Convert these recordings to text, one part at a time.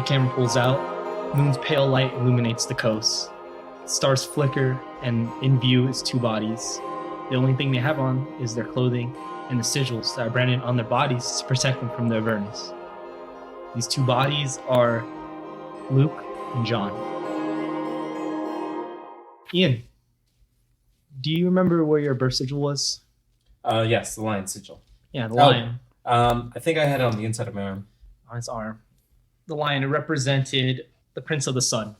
The camera pulls out. Moon's pale light illuminates the coast. Stars flicker, and in view is two bodies. The only thing they have on is their clothing and the sigils that are branded on their bodies to protect them from the Avernus. These two bodies are Luke and John. Ian, do you remember where your birth sigil was? Yes, the lion sigil. Yeah, the lion. I think I had it on the inside of my arm. On his arm. The lion represented the Prince of the Sun.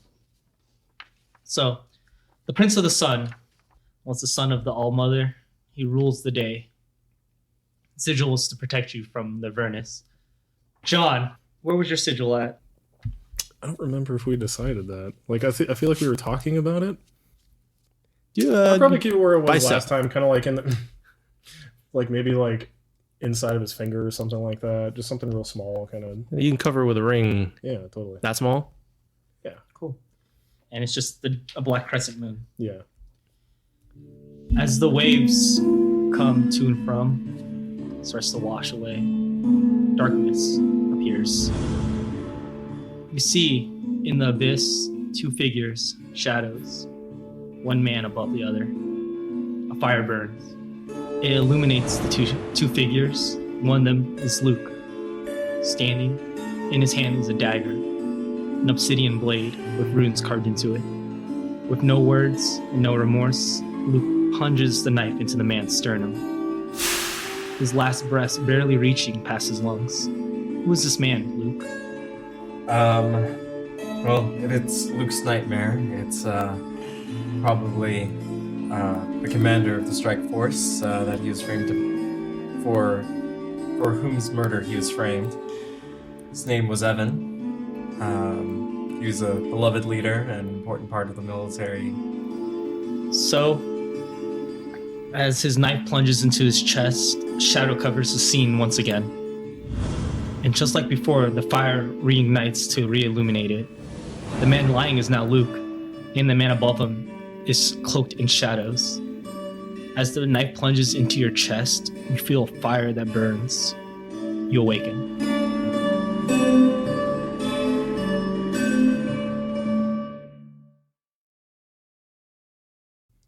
So, the Prince of the Sun was the son of the All-Mother. He rules the day. Sigil was to protect you from the Avernus. John, where was your sigil at? I don't remember if we decided that. Like, I feel like we were talking about it. Yeah, I'll probably keep it where it was bicep. last time, kind of like in the, like maybe like inside of his finger or something like that. Just something real small, kind of. You can cover it with a ring. Yeah, totally. That small? Yeah. Cool. And it's just a black crescent moon. Yeah. As the waves come to and from, it starts to wash away. Darkness appears. You see in the abyss two figures, shadows, one man above the other. A fire burns. It illuminates the two figures. One of them is Luke, standing. In his hand is a dagger, an obsidian blade with runes carved into it. With no words and no remorse, Luke plunges the knife into the man's sternum, his last breath barely reaching past his lungs. Who is this man, Luke? Well, if it's Luke's nightmare, it's probably the commander of the strike force that he was framed for whom's murder he was framed. His name was Evan. He was a beloved leader and an important part of the military. So, as his knife plunges into his chest, shadow covers the scene once again. And just like before, the fire reignites to re-illuminate it. The man lying is now Luke, and the man above him is cloaked in shadows. As the knife plunges into your chest, you feel a fire that burns. You awaken.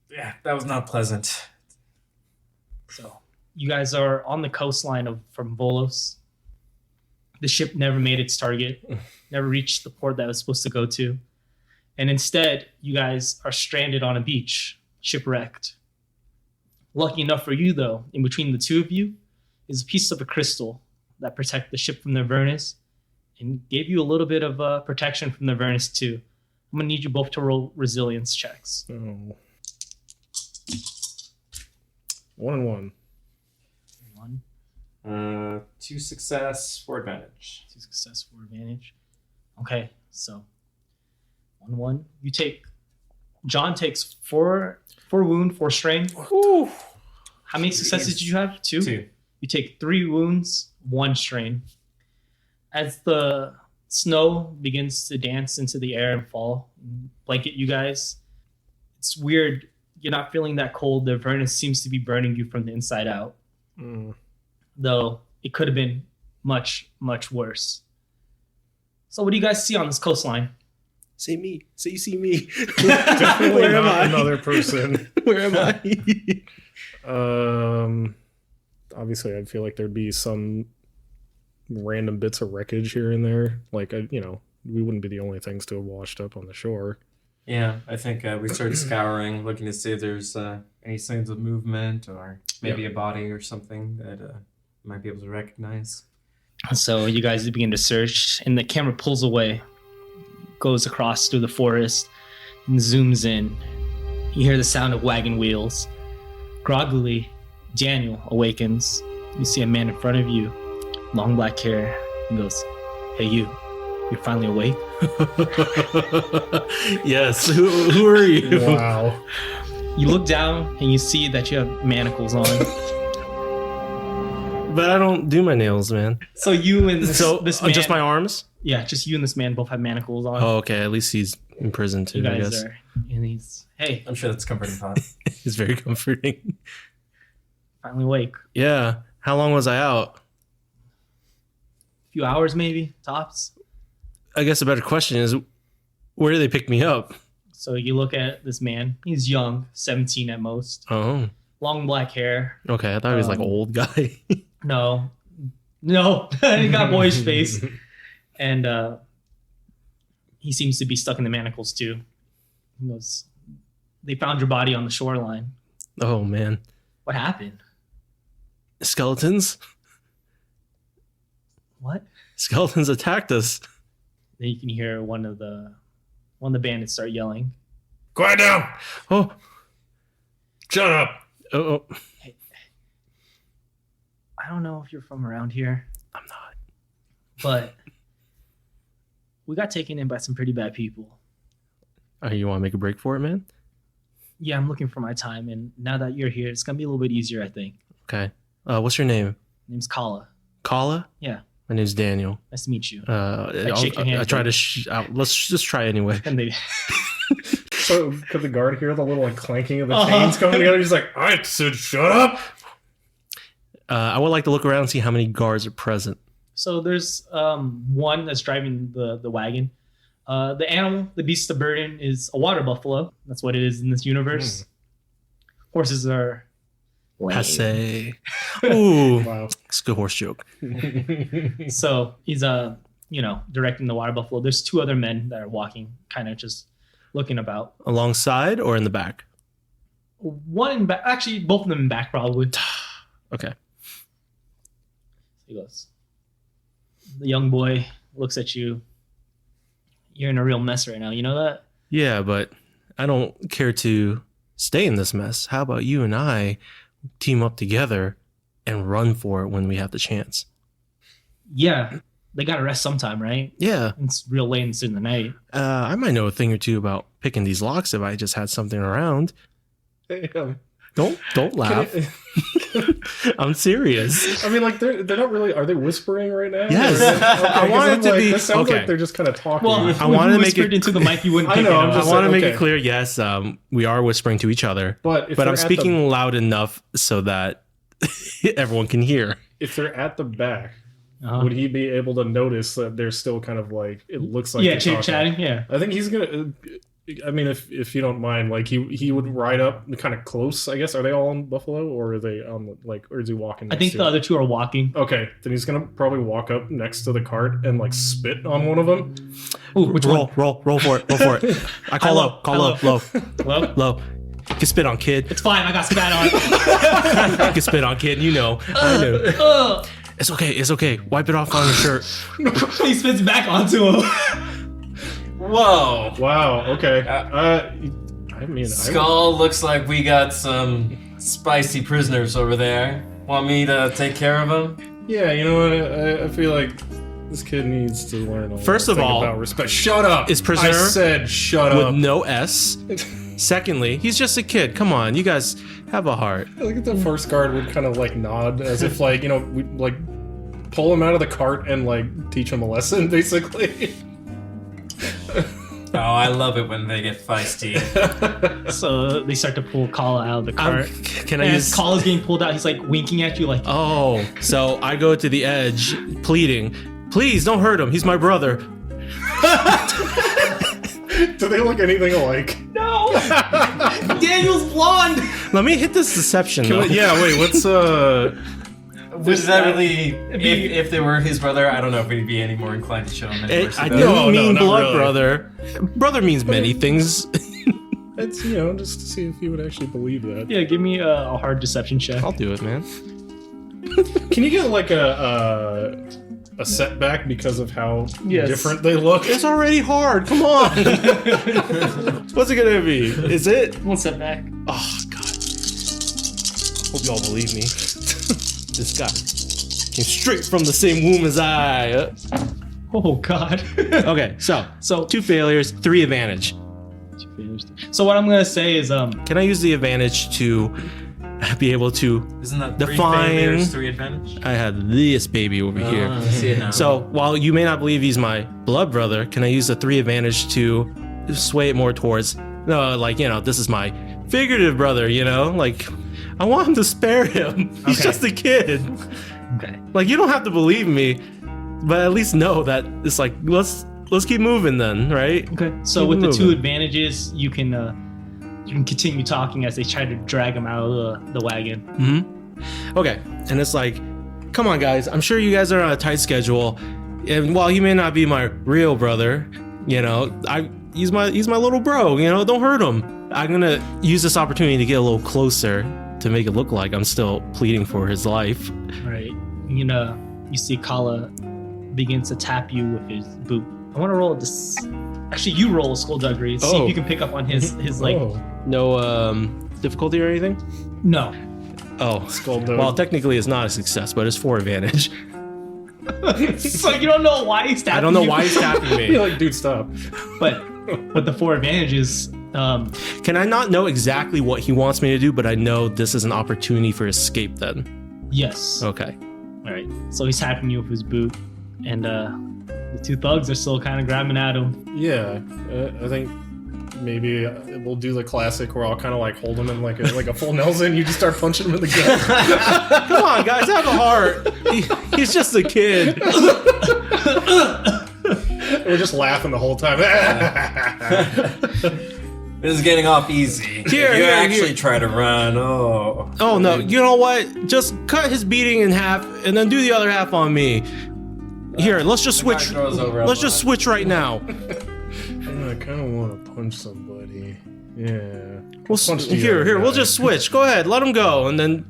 Yeah, that was not pleasant. So, you guys are on the coastline from Volos. The ship never made its target, never reached the port that it was supposed to go to. And instead, you guys are stranded on a beach, shipwrecked. Lucky enough for you, though, in between the two of you is a piece of a crystal that protects the ship from the Avernus and gave you a little bit of protection from the Avernus, too. I'm going to need you both to roll resilience checks. Oh. 1 and 1. 1. 2 success, 4 advantage. 2 success, 4 advantage. Okay, so 1. John takes 4 wound, 4 strain. Ooh. How many successes did you have? 2? 2. You take 3 wounds, 1 strain. As the snow begins to dance into the air and fall, and blanket you guys, it's weird. You're not feeling that cold. The Avernus seems to be burning you from the inside out. Though it could have been much, much worse. So what do you guys see on this coastline? See me. So you see me. Definitely Where am not I? another person. Where am I? Obviously, I feel like there'd be some random bits of wreckage here and there. Like, we wouldn't be the only things to have washed up on the shore. Yeah, I think we started scouring, looking to see if there's any signs of movement or maybe a body or something that might be able to recognize. So you guys begin to search, and the camera pulls away, goes across through the forest, and zooms in. You hear the sound of wagon wheels. Groggily, Daniel awakens. You see a man in front of you, long black hair, and goes, "Hey, you're finally awake?" Yes. Who are you? Wow. You look down, and you see that you have manacles on. But I don't do my nails, man. So you and this man... just my arms? Yeah, just you and this man both have manacles on. Oh, okay. At least he's in prison too, You I guys guess. are... And he's... Hey, I'm sure that's comforting pot. It's very comforting. finally awake. Yeah. How long was I out? A few hours maybe, tops. I guess a better question is, where do they pick me up? So you look at this man. He's young, 17 at most. Oh, Long black hair. okay. I thought he was like an old guy. No. He got a boyish face. And he seems to be stuck in the manacles too. He goes, they found your body on the shoreline. Oh man, What happened? skeletons! What? Skeletons attacked us. Then you can hear one of the bandits start yelling. Quiet down. Oh, Shut up. oh, I don't know if you're from around here, I'm not. but we got taken in by some pretty bad people. Oh, you want to make a break for it, man? Yeah, I'm looking for my time, and now that you're here, it's gonna be a little bit easier, I think. Okay. What's your name? Name's Kala. Kala? Yeah, My name's Daniel. nice to meet you. I shake your hand. try to. Let's just try anyway. And they, So could the guard hear the little like clanking of the chains coming together? He's like, I said shut up. I would like to look around and see how many guards are present. so there's one that's driving the wagon. The animal, the beast of burden, is a water buffalo. That's what it is in this universe. Horses are lame. Passe. Ooh, Wow. it's a good horse joke. So he's directing the water buffalo. There's two other men that are walking, kind of just looking about. Alongside or in the back? One in back, actually, both of them in back probably. Okay. He goes. The young boy looks at you. You're in a real mess right now. You know that? Yeah, but I don't care to stay in this mess. How about you and I team up together and run for it when we have the chance? Yeah. They got to rest sometime, right? Yeah. It's real late in the night. I might know a thing or two about picking these locks if I just had something around. Don't laugh. I'm serious. I mean, like they're not really. Are they whispering right now? Yes. I want it to be- This sounds okay. like they're just kind of talking. Well, if I wanted to make whispered it- into the mic, you wouldn't I pick know, it I'm up. just I want to saying, make okay. it clear. Yes, we are whispering to each other, but but I'm they're speaking loud enough so that everyone can hear. if they're at the back, Uh-huh. would he be able to notice that they're still kind of like it looks like Yeah, they're chit talking? chatting. Yeah. I think he's gonna. I mean, if you don't mind, like he would ride up kind of close. I guess are they all on Buffalo or are they on like or is he walking? I next think to the it? other two are walking. Okay, then he's gonna probably walk up next to the cart and like spit on one of them. Ooh, which roll for it. I call Hello, low, call low, hello. low, Well, low. You can spit on, kid. it's fine. I got spat on. You can spit on, kid. You know. I know. It's okay. Wipe it off on your shirt. He spits back onto him. Whoa. Wow. Okay. I mean, Skull, looks like we got some spicy prisoners over there. Want me to take care of them? yeah. You know what? I feel like this kid needs to learn. First of all, about respect. Shut up. is prisoner I said shut With up. no S. Secondly, he's just a kid. Come on, you guys have a heart. Look at the first guard would kind of like nod as if like we like pull him out of the cart and like teach him a lesson basically. Oh, I love it when they get feisty. So they start to pull Kala out of the cart. Can I And use? as Kala's getting pulled out, he's like winking at you, like, Oh, so I go to the edge, pleading, "Please don't hurt him. He's my brother." Do they look anything alike? no, Daniel's blonde. Let me hit this deception. Though. Yeah. Wait. What's Does that really... If they were his brother, I don't know if we'd be any more inclined to show him any mercy. I though. don't No, mean not blood really. brother. Brother means many things. It's just to see if he would actually believe that. Yeah, give me a hard deception check. I'll do it, man. Can you get like a setback because of how Yes. different they look? It's already hard. Come on. What's it gonna be? Is it? One step back. Oh God. Hope y'all believe me. This guy came straight from the same womb as I. Oh God. Okay, so So 2 failures, 3 advantage. So what I'm gonna say is, Can I use the advantage to be able to? Isn't that Define- 3 failures, 3 advantage? I had this baby over here. I see it now. So while you may not believe he's my blood brother, can I use the 3 advantage to sway it more towards? No, like this is my figurative brother. Like I want him to spare him. He's Okay. just a kid. okay. Like you don't have to believe me, but at least know that it's like let's let's keep moving then, right? Okay. So Keep with the two moving. advantages, you can continue talking as they try to drag him out of the wagon. Mm-hmm. Okay, and it's like, come on, guys. I'm sure you guys are on a tight schedule, and while he may not be my real brother, he's my little bro. Don't hurt him. I'm gonna use this opportunity to get a little closer to make it look like I'm still pleading for his life. Right. You see Kala begins to tap you with his boot. I want to roll this. Actually, you roll a skullduggery. See if you can pick up on his like. Oh, No difficulty or anything? No. Oh, Skulldug. well, technically it's not a success, but it's 4 advantage. So you don't know why he's tapping I don't know you? why he's tapping You're me. like, dude, stop. But the 4 advantages. Can I not know exactly what he wants me to do, but I know this is an opportunity for escape then? Yes. Okay. All right. So he's tapping you with his boot, and the 2 thugs are still kind of grabbing at him. Yeah, I think maybe we'll do the classic where I'll kind of like hold him in like a full Nelson. You just start punching him in the gut. Come on, guys, have a heart. He's just a kid. We're just laughing the whole time. This is getting off easy. Here, you here, actually here. try to run. Oh. Oh, no. You know what? Just cut his beating in half and then do the other half on me. Here, let's just The guy switch. throws over a Let's just lot. switch right now. I kind of want to punch somebody. Yeah. We'll Punch the here, other we'll guy. just switch. Go ahead, let him go, and then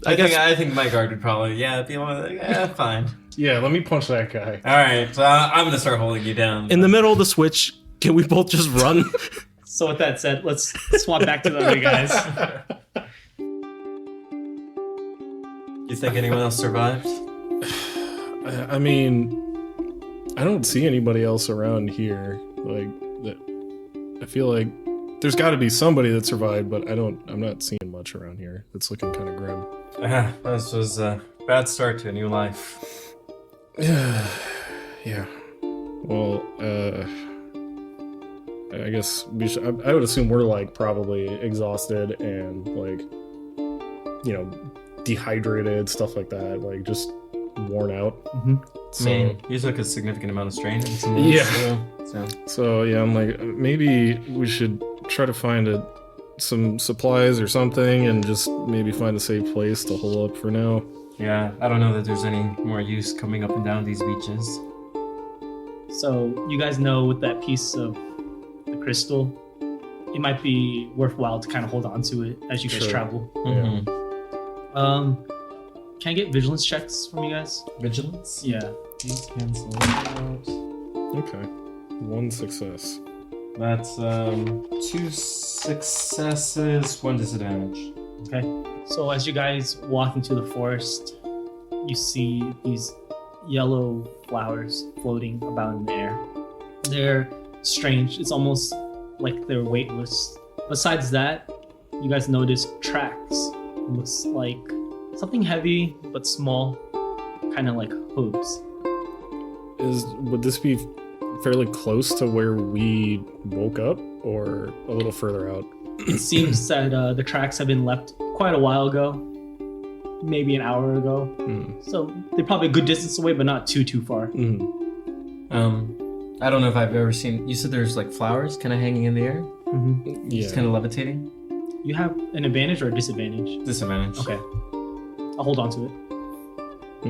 I think my guard would probably be like, yeah, fine. Yeah, let me punch that guy. All right, so I'm gonna start holding you down. in the middle of the switch, can we both just run? So with that said, let's swap back to the other guys. You think anyone else survived? I mean, I don't see anybody else around here. Like that, I feel like there's got to be somebody that survived, but I'm not seeing much around here. It's looking kind of grim. This was a bad start to a new life. Yeah. Well, I guess we should. I would assume we're like probably exhausted and like, dehydrated, stuff like that. Like just worn out. Mm-hmm. So, I mean, you took a significant amount of strain. Yeah. So. So yeah, I'm like, maybe we should try to find some supplies or something, and just maybe find a safe place to hole up for now. Yeah, I don't know that there's any more use coming up and down these beaches. So you guys know with that piece of the crystal, it might be worthwhile to kind of hold on to it as you guys Sure. travel. Mm-hmm. Can I get vigilance checks from you guys? Vigilance? Yeah. Please cancel out. Okay, 1 success. That's 2 successes, 1 disadvantage. Okay. So as you guys walk into the forest, you see these yellow flowers floating about in the air. They're strange. It's almost like they're weightless. Besides that, you guys notice tracks. It looks like something heavy but small, kind of like hooves. Would this be fairly close to where we woke up, or a little further out? It seems that the tracks have been left quite a while ago, maybe an hour ago. So they're probably a good distance away, but not too far. I don't know if I've ever seen. You said there's like flowers kind of hanging in the air, Yeah. just kind of levitating. You have an advantage or a disadvantage? Disadvantage. Okay. I'll hold on to it. I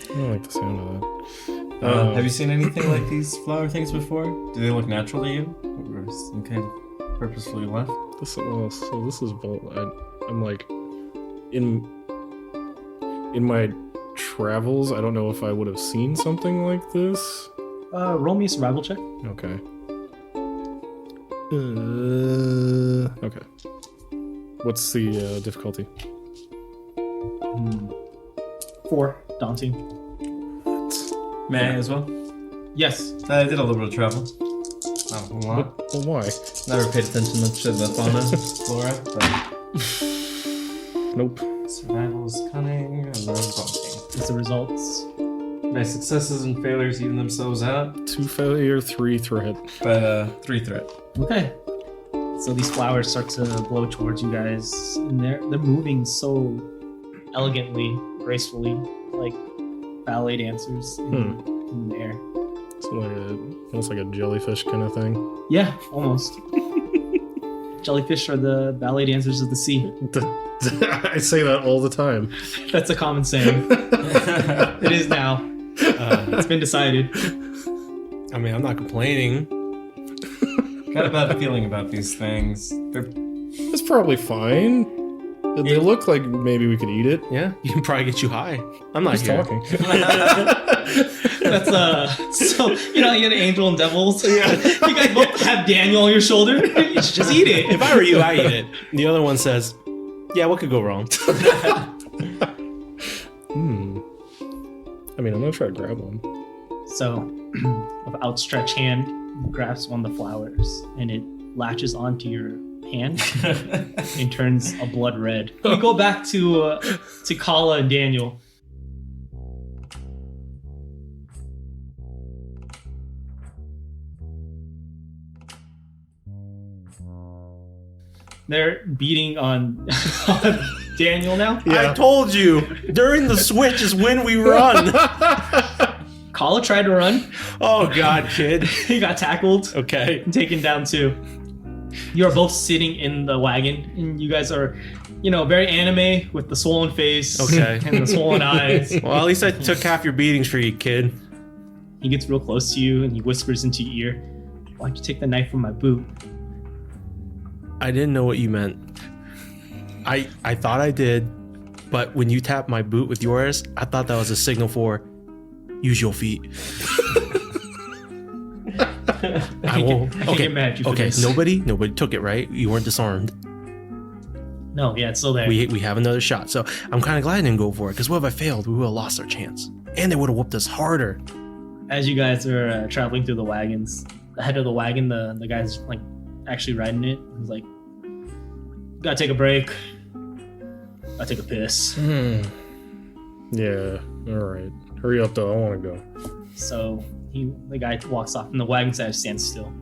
don't like the sound of that. Have you seen anything like these flower things before? Do they look natural to you, or some kind of purposefully left? This is I'm like in my travels. I don't know if I would have seen something like this. Roll me a survival check. Okay. Okay. What's the difficulty? 4. Daunting. May I as well? Yes. I did a little bit of travel. Not a whole lot. Well, why? Never paid attention much to the fauna, flora, but Nope. survival is cunning and then daunting. What's the results? My successes and failures even themselves out, 2 failure, 3 threat. but 3 threat. Okay. So these flowers start to blow towards you guys, and they're moving so elegantly, gracefully, like ballet dancers in the air. It's almost like a jellyfish kind of thing. Yeah, almost. Jellyfish are the ballet dancers of the sea. I say that all the time. That's a common saying. It is now. It's been decided. I mean, I'm not complaining. Got a bad feeling about these things. It's probably fine. They look like maybe we could eat it. Yeah, you can probably get you high. I'm not Just here. talking. That's so you know you got angel and devils. Yeah. You guys both have Daniel on your shoulder. You should just eat it. If I were you, I eat it. The other one says, "Yeah, what could go wrong?" I mean, I'm gonna try to grab one. So, with outstretched hand, he grabs one of the flowers, and it latches onto your hand and turns a blood red. We go back to Kala and Daniel. They're beating on Daniel now. I told you during the switch is when we run. Kala tried to run. Oh God, kid. He got tackled Okay. and taken down too. You are both sitting in the wagon, and you guys are, very anime with the swollen face Okay. and the swollen eyes. Well, at least I took half your beatings for you, kid. He gets real close to you and he whispers into your ear, "Why'd you take the knife from my boot?" I didn't know what you meant. I thought I did, but when you tapped my boot with yours, I thought that was a signal for use your feet. I won't. I can't get mad at you for Okay. this. Nobody took it, right? You weren't disarmed. No, yeah, it's still there. We have another shot. So I'm kind of glad I didn't go for it, because what if I failed? We would have lost our chance, and they would have whooped us harder. As you guys are traveling through the wagons, the head of the wagon, the guy's like actually riding it. He's like, "Gotta take a break. Gotta take a piss." Yeah. All right. Hurry up, though. I want to go. So the guy walks off, and the wagon side stands still.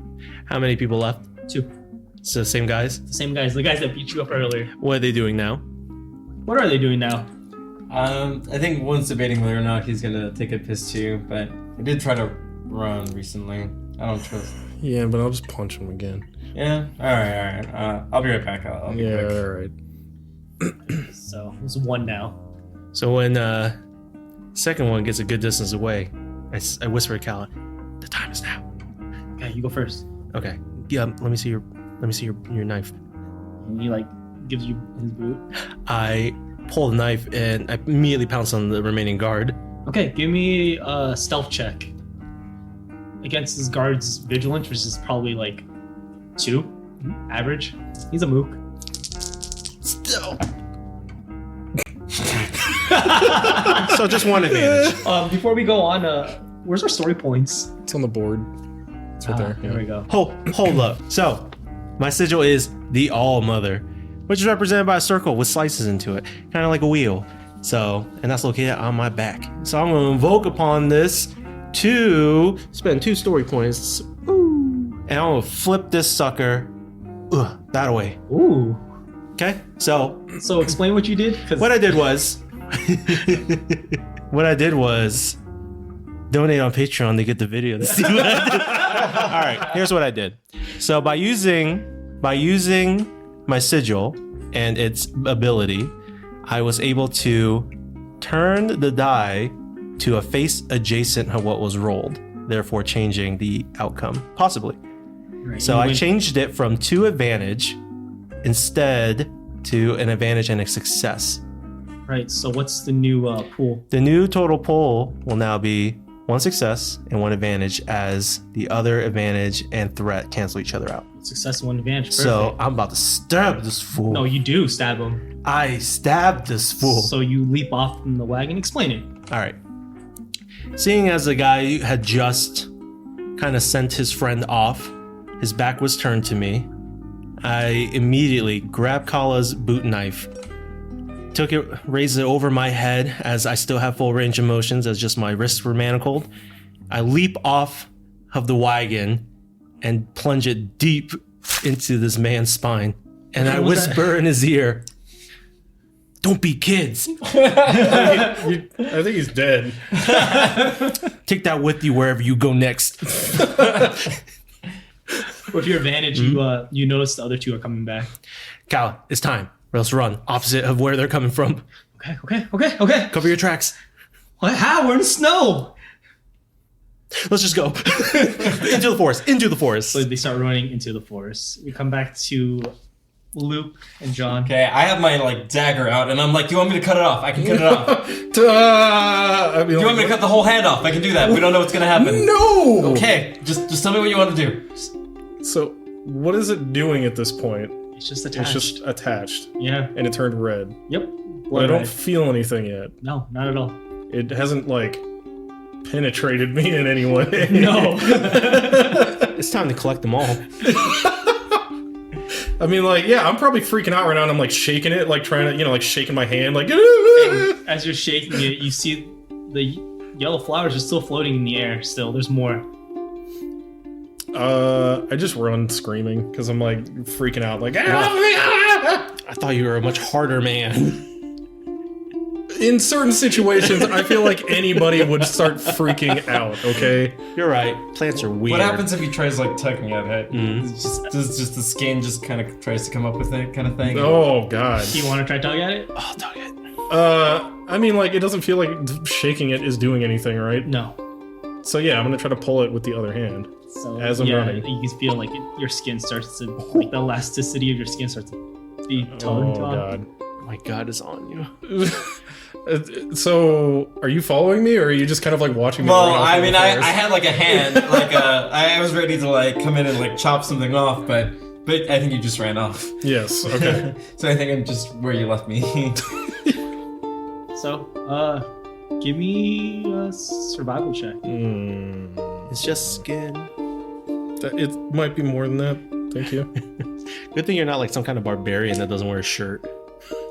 How many people left? 2. It's the same guys. The same guys, the guys that beat you up earlier. What are they doing now? What are they doing now? I think one's debating whether or not he's gonna take a piss too, but I did try to run recently. I don't trust. Yeah, but I'll just punch him again. Yeah. All right. I'll be right back. I'll be quick. All right. So it's 1 now. So when second one gets a good distance away, I whisper to Kala, "The time is now." Okay, you go first. Okay. Yeah. Let me see your knife. And he gives you his boot. I pull the knife and I immediately pounce on the remaining guard. Okay, give me a stealth check against his guard's vigilance, which is probably 2 average. He's a mook. Still. So just one advantage. Before we go on, where's our story points? It's on the board. It's right there. There we go. Hold up. So my sigil is the All Mother, which is represented by a circle with slices into it, kind of like a wheel. So, and that's located on my back. So I'm going to invoke upon this to spend 2 story points. Ooh. And I'm going to flip this sucker that away. Ooh. Okay? So explain what you did. what I did was donate on Patreon to get the video to see what I did. All right, here's what I did. So by using my sigil and its ability, I was able to turn the die to a face adjacent to what was rolled, therefore changing the outcome, possibly. Right. So I changed it from 2 advantage instead to an advantage and a success. Right, so what's the new pool? The new total poll will now be 1 success and 1 advantage, as the other advantage and threat cancel each other out. Success, 1 advantage. Perfect. So I'm about to stab this fool. No, you do stab him. I stabbed this fool. So you leap off from the wagon. Explain it. All right. Seeing as the guy had just kind of sent his friend off, his back was turned to me, I immediately grabbed Kala's boot knife, took it, raised it over my head as I still have full range of motions as just my wrists were manacled. I leap off of the wagon and plunge it deep into this man's spine. And I whisper in his ear, Don't be kids. I think he's dead. Take that with you wherever you go next. With your advantage, you notice the other two are coming back. Cal, it's time. Or else run opposite of where they're coming from. Okay. Cover your tracks. What? How? We're in the snow. Let's just go. Into the forest. So they start running into the forest. We come back to Luke and John. Okay, I have my like dagger out, and I'm like, "Do you want me to cut it off? I can cut it off. Do Do you want me to cut the whole hand off? I can do that. We don't know what's gonna happen." No! Okay, just tell me what you want to do. So, what is it doing at this point? It's just attached. It's just attached. Yeah. And it turned red. Yep. But I don't feel anything yet. No, not at all. It hasn't, like, penetrated me in any way. No. It's time to collect them all. I mean, like, yeah, I'm probably freaking out right now, and I'm, like, shaking it, like, trying to, like, shaking my hand, like... And as you're shaking it, you see the yellow flowers are still floating in the air still. There's more. I just run screaming, because I'm, like, freaking out, like... I thought you were a much harder man. In certain situations, I feel like anybody would start freaking out, okay? You're right. Plants are weird. What happens if he tries like tugging at it? Does just the skin just kind of tries to come up with it, kind of thing? Oh, God. Do you want to try tug at it? Oh, tug it. I mean, like, it doesn't feel like shaking it is doing anything, right? No. So, yeah, I'm gonna try to pull it with the other hand. So as I'm running. You can feel like your skin starts to, like the elasticity of your skin starts to be tugged on. God. My God is on you. So, are you following me, or are you just kind of like watching me? Well, I mean, I had like a hand, like I was ready to like come in and like chop something off, but I think you just ran off. Yes. Okay. So I think I'm just where you left me. So, give me a survival check. It's just skin. It might be more than that. Thank you. Good thing you're not like some kind of barbarian that doesn't wear a shirt.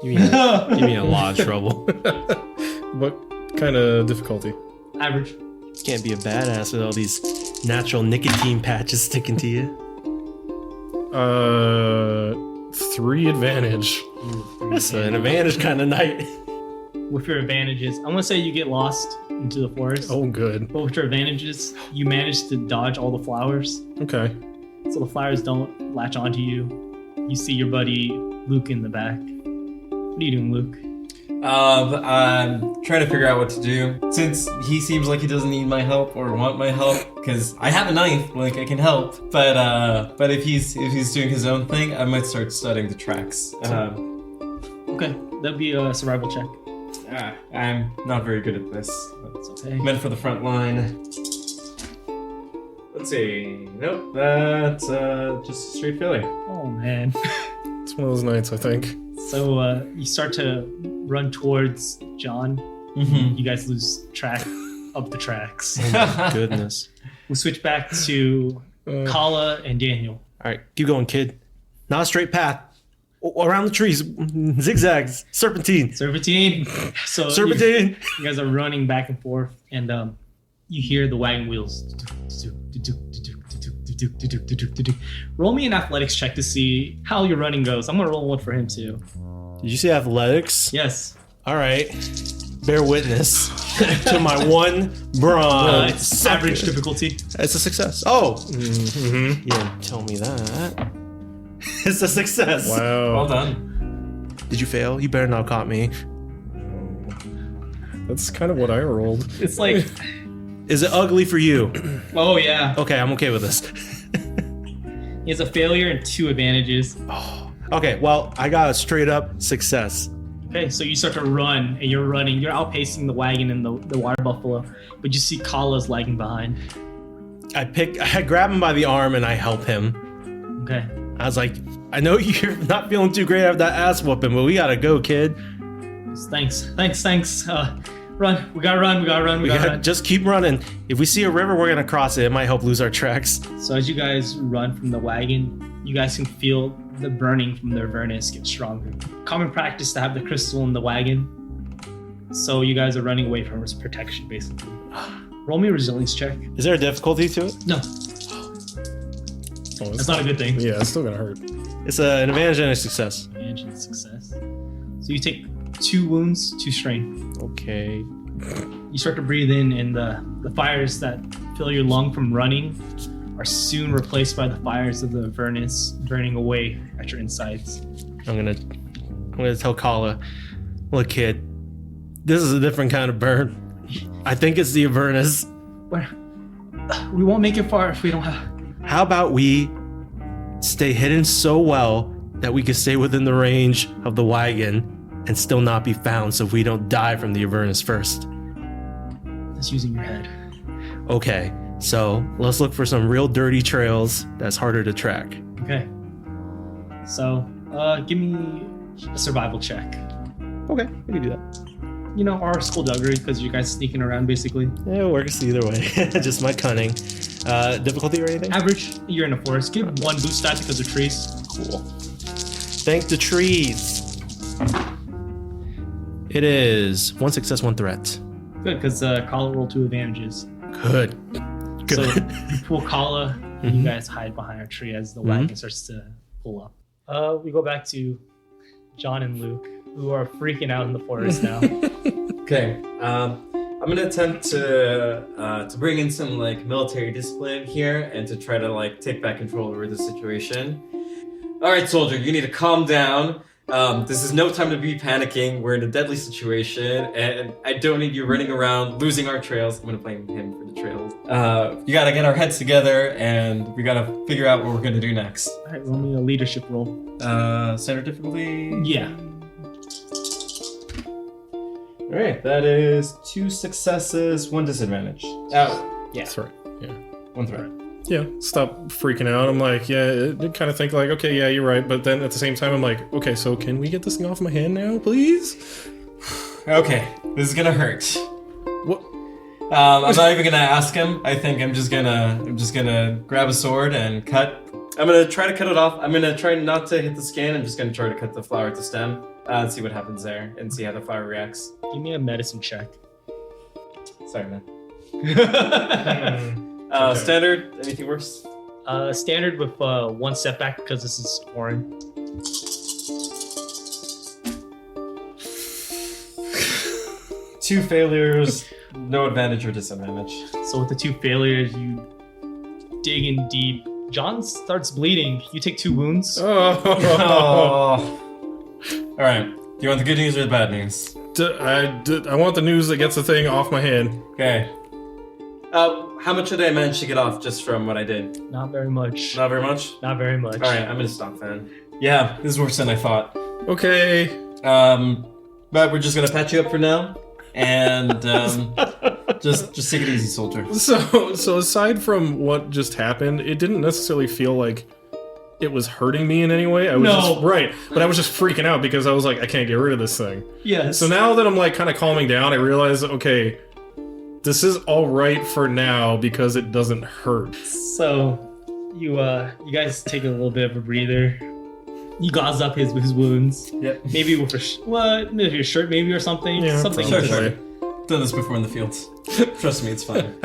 You mean a lot of trouble. What kind of difficulty? Average. You can't be a badass with all these natural nicotine patches sticking to you. 3 advantage. That's an advantage kind of night. With your advantages, I'm gonna say you get lost into the forest. Oh, good. But with your advantages, you manage to dodge all the flowers. Okay. So the flowers don't latch onto you. You see your buddy Luke in the back. What are you doing, Luke? I'm trying to figure out what to do. Since he seems like he doesn't need my help or want my help, because I have a knife, like I can help. But if he's doing his own thing, I might start studying the tracks. Okay, that'd be a survival check. I'm not very good at this. It's okay. Meant for the front line. Let's see. Nope, that's just a straight failure. Oh man. It's one of those nights, I think. So you start to run towards John. Mm-hmm. You guys lose track of the tracks. Oh my goodness. We switch back to Kala and Daniel. All right, keep going, kid. Not a straight path. Around the trees, zigzags, serpentine. So Serpentine. You guys are running back and forth, and you hear the wagon wheels. Roll me an athletics check to see how your running goes. I'm gonna roll one for him too. Did you say athletics? Yes. All right. Bear witness to my one bronze. It's average difficulty. It's a success. Oh. Mm-hmm. You didn't tell me that. It's a success. Wow. Well done. Did you fail? You better not have caught me. That's kind of what I rolled. It's like, Is it ugly for you? oh yeah. Okay, I'm okay with this. He has a failure and 2 advantages. Okay, well, I got a straight up success. Okay, so you start to run, and you're running. You're outpacing the wagon and the water buffalo, but you see Kala's lagging behind. I grab him by the arm and I help him. Okay. I was like, I know you're not feeling too great after that ass whooping, but we gotta go, kid. Thanks. Run. We gotta run. Just keep running. If we see a river, we're gonna cross it. It might help lose our tracks. So as you guys run from the wagon, you guys can feel the burning from their furnace get stronger. Common practice to have the crystal in the wagon. So you guys are running away from its protection, basically. Roll me a resilience check. Is there a difficulty to it? No, Oh, that's not a good thing. Yeah, it's still gonna hurt. It's an advantage and a success. Advantage and success. So you take 2 wounds, 2 strength. Okay. You start to breathe in, and the fires that fill your lung from running are soon replaced by the fires of the furnace burning away at your insides. I'm gonna tell Kala, look, kid, this is a different kind of burn. I think it's the Avernus. We won't make it far if we don't have... How about we stay hidden so well that we can stay within the range of the wagon and still not be found, so we don't die from the Avernus first? That's using your head. Okay, so let's look for some real dirty trails that's harder to track. Okay. So, give me a survival check. Okay, we can do that. You know, our skullduggery, because you guys sneaking around, basically. Yeah, it works either way. Just my cunning. Difficulty or anything? Average, you're in a forest. Give 1 boost stat because of trees. Cool. Thank the trees. It is 1 success, 1 threat. Good, because Kala rolled 2 advantages. Good. So you pull Kala, and you guys hide behind a tree as the wagon starts to pull up. We go back to John and Luke, who are freaking out in the forest now. Okay, I'm gonna attempt to bring in some like military discipline here and to try to like take back control over the situation. All right, soldier, you need to calm down. This is no time to be panicking. We're in a deadly situation, and I don't need you running around losing our trails. I'm gonna blame him for the trails. You gotta get our heads together, and we gotta figure out what we're gonna do next. All right, roll me a leadership roll. Standard difficulty. Yeah. All right, that is 2 successes, 1 disadvantage. Oh, Yeah. That's right. Yeah. 1 threat. Yeah, stop freaking out. I'm like, yeah, I kind of think like, okay, yeah, you're right. But then at the same time, I'm like, okay, so can we get this thing off my hand now, please? Okay, this is gonna hurt. What? I'm not even gonna ask him. I think I'm just gonna grab a sword and cut. I'm gonna try to cut it off. I'm gonna try not to hit the skin. I'm just gonna try to cut the flower at the stem and see what happens there and see how the flower reacts. Give me a medicine check. Sorry, man. Okay. Standard. Anything worse? Standard with 1 setback because this is foreign. Two failures, no advantage or disadvantage. So with the 2 failures, you dig in deep. John starts bleeding. You take 2 wounds. Oh. All right. Do you want the good news or the bad news? I want the news that gets the thing off my hand. Okay. How much did I manage to get off just from what I did? Not very much. Not very much? Not very much. Alright, I'm gonna stop then. Yeah, this is worse than I thought. Okay. But we're just gonna patch you up for now. And just take it easy, soldier. So aside from what just happened, it didn't necessarily feel like it was hurting me in any way. I was just right, but I was just freaking out because I was like, I can't get rid of this thing. Yes. So now that I'm like kind of calming down, I realize, okay, this is all right for now because it doesn't hurt. So you guys take a little bit of a breather. He gauze up his wounds. Yep. Maybe with maybe a shirt, maybe or something. Yeah, something. probably. Sure. Done this before in the fields. Trust me, it's fine.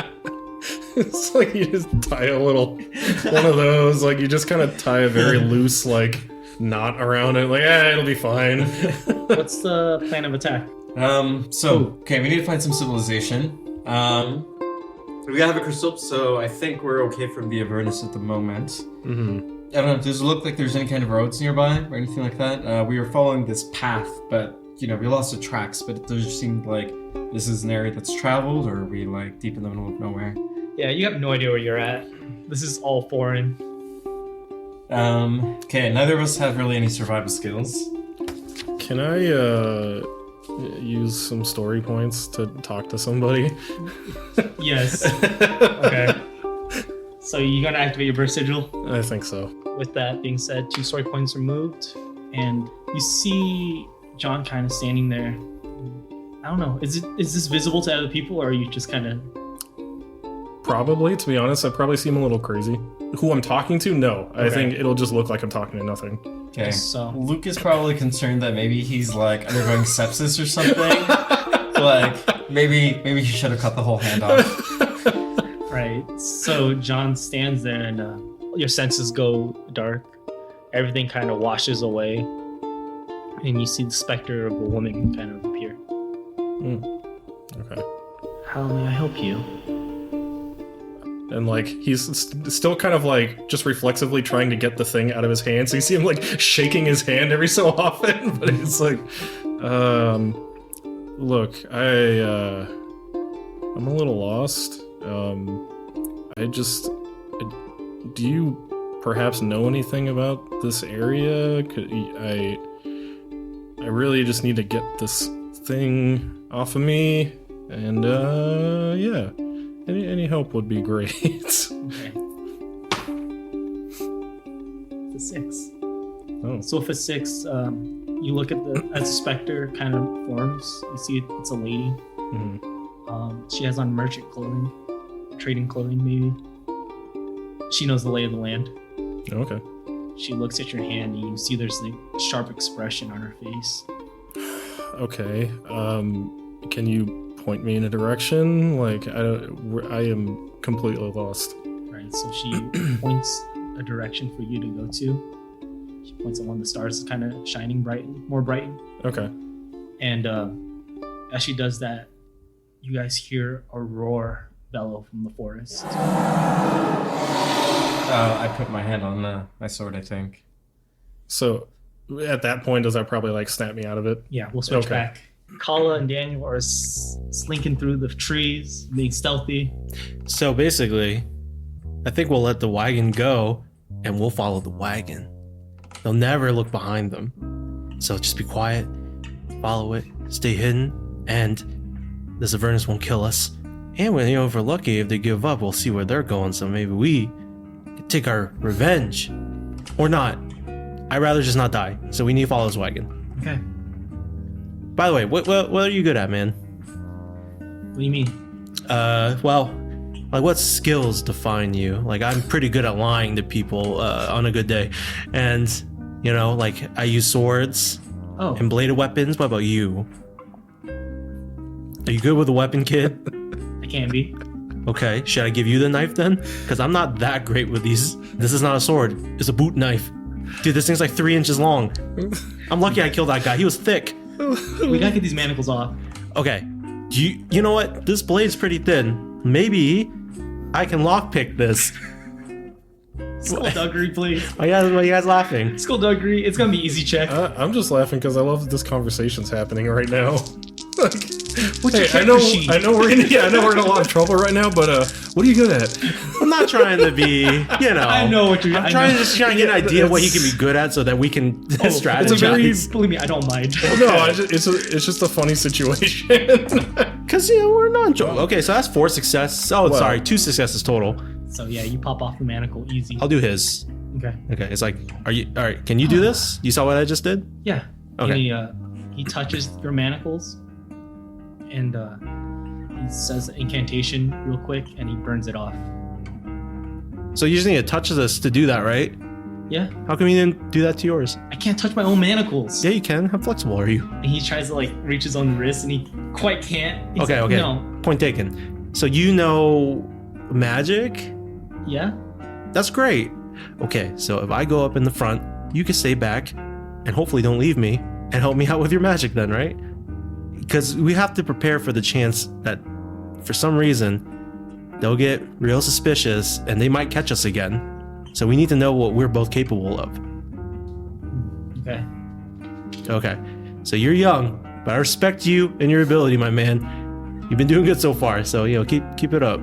It's like you just tie a little one of those, like you just kind of tie a very loose like knot around it, like it'll be fine. What's the plan of attack? Okay, we need to find some civilization. We gotta have a crystal, so I think we're okay from the Avernus at the moment. Mm-hmm. I don't know, does it look like there's any kind of roads nearby or anything like that? We were following this path, but we lost the tracks, but it does seem like this is an area that's traveled, or are we like deep in the middle of nowhere? Yeah, you have no idea where you're at. This is all foreign. Okay, neither of us have really any survival skills. Can I use some story points to talk to somebody? Yes. Okay. So you're gonna activate your burst sigil. I think so. With that being said, 2 story points are moved, and you see John kind of standing there. I don't know. Is this visible to other people, or are you just kind of? Probably, to be honest, I probably seem a little crazy. Who I'm talking to? No. I Okay. think it'll just look like I'm talking to nothing. Okay. So Luke is probably concerned that maybe he's like undergoing sepsis or something. Like maybe he should have cut the whole hand off. right. So John stands there, and your senses go dark. Everything kind of washes away. and you see the specter of a woman kind of appear. Okay. How may I help you? And like he's still kind of like just reflexively trying to get the thing out of his hand. So you see him like shaking his hand every so often, but he's like, look, I'm a little lost. Do you perhaps know anything about this area? I really just need to get this thing off of me, and yeah, any help would be great. Okay. It's a 6. Oh, So with a 6, you look at as the specter kind of forms. You see it's a lady. She has on merchant clothing, trading clothing maybe. She knows the lay of the land. okay. She looks at your hand and you see there's a sharp expression on her face. Okay. Can you point me in a direction? Like I am completely lost. Right, so she points a direction for you to go to. She points at one of the stars that's kind of shining more bright. Okay. And as she does that, you guys hear a roar bellow from the forest. I put my hand on my sword, I think. So at that point, does that probably like snap me out of it? Yeah, we'll switch Okay. back. Kala and Daniel are slinking through the trees, being stealthy. So basically, I think we'll let the wagon go and we'll follow the wagon. They'll never look behind them. So just be quiet, follow it, stay hidden, and the Zavernus won't kill us. And when if we're lucky, if they give up, we'll see where they're going. So maybe we can take our revenge. Or not. I'd rather just not die. So we need to follow this wagon. Okay. By the way, what are you good at, man? What do you mean? Well, like what skills define you? Like I'm pretty good at lying to people on a good day. And, you know, like I use swords Oh, and bladed weapons. What about you? Are you good with a weapon, kid? I can be. Okay, should I give you the knife then? Because I'm not that great with these. This is not a sword. It's a boot knife. Dude, this thing's like 3 inches long. I'm lucky I killed that guy. He was thick. We gotta get these manacles off. Okay, you know what? This blade's pretty thin. Maybe I can lockpick this. Skullduggery, please. Why you guys laughing? Skullduggery. It's gonna be easy check. I'm just laughing because I love that this conversation's happening right now. What's Hey, your I character sheet? know we're in a lot of trouble right now, but what are you good at? I'm not trying to be, you know. I know what you're. I'm I trying know. to just try and get an idea of what he can be good at so that we can strategize. it's a very- Believe me, I don't mind. It's just a funny situation. Because, you know, we're not enjoying. Okay, so that's 4 successes. Oh, Well- sorry, 2 successes total. So yeah, you pop off the manacle easy. I'll do his. Okay. Okay, it's like, all right, can you do this? You saw what I just did? Yeah. Okay. And he touches your manacles, and he says an incantation real quick, and he burns it off. So you just need to touch this to do that, right? Yeah. How come you didn't do that to yours? I can't touch my own manacles. Yeah, you can. How flexible are you? And he tries to like reach his own wrist, and he quite can't. He's Okay, like, okay. No. Point taken. So you know magic? Yeah. That's great. Okay, so if I go up in the front, you can stay back and hopefully don't leave me and help me out with your magic then, right? Because we have to prepare for the chance that for some reason they'll get real suspicious and they might catch us again. So we need to know what we're both capable of. Okay. Okay, so you're young, but I respect you and your ability, my man. You've been doing good so far, so you know, keep it up.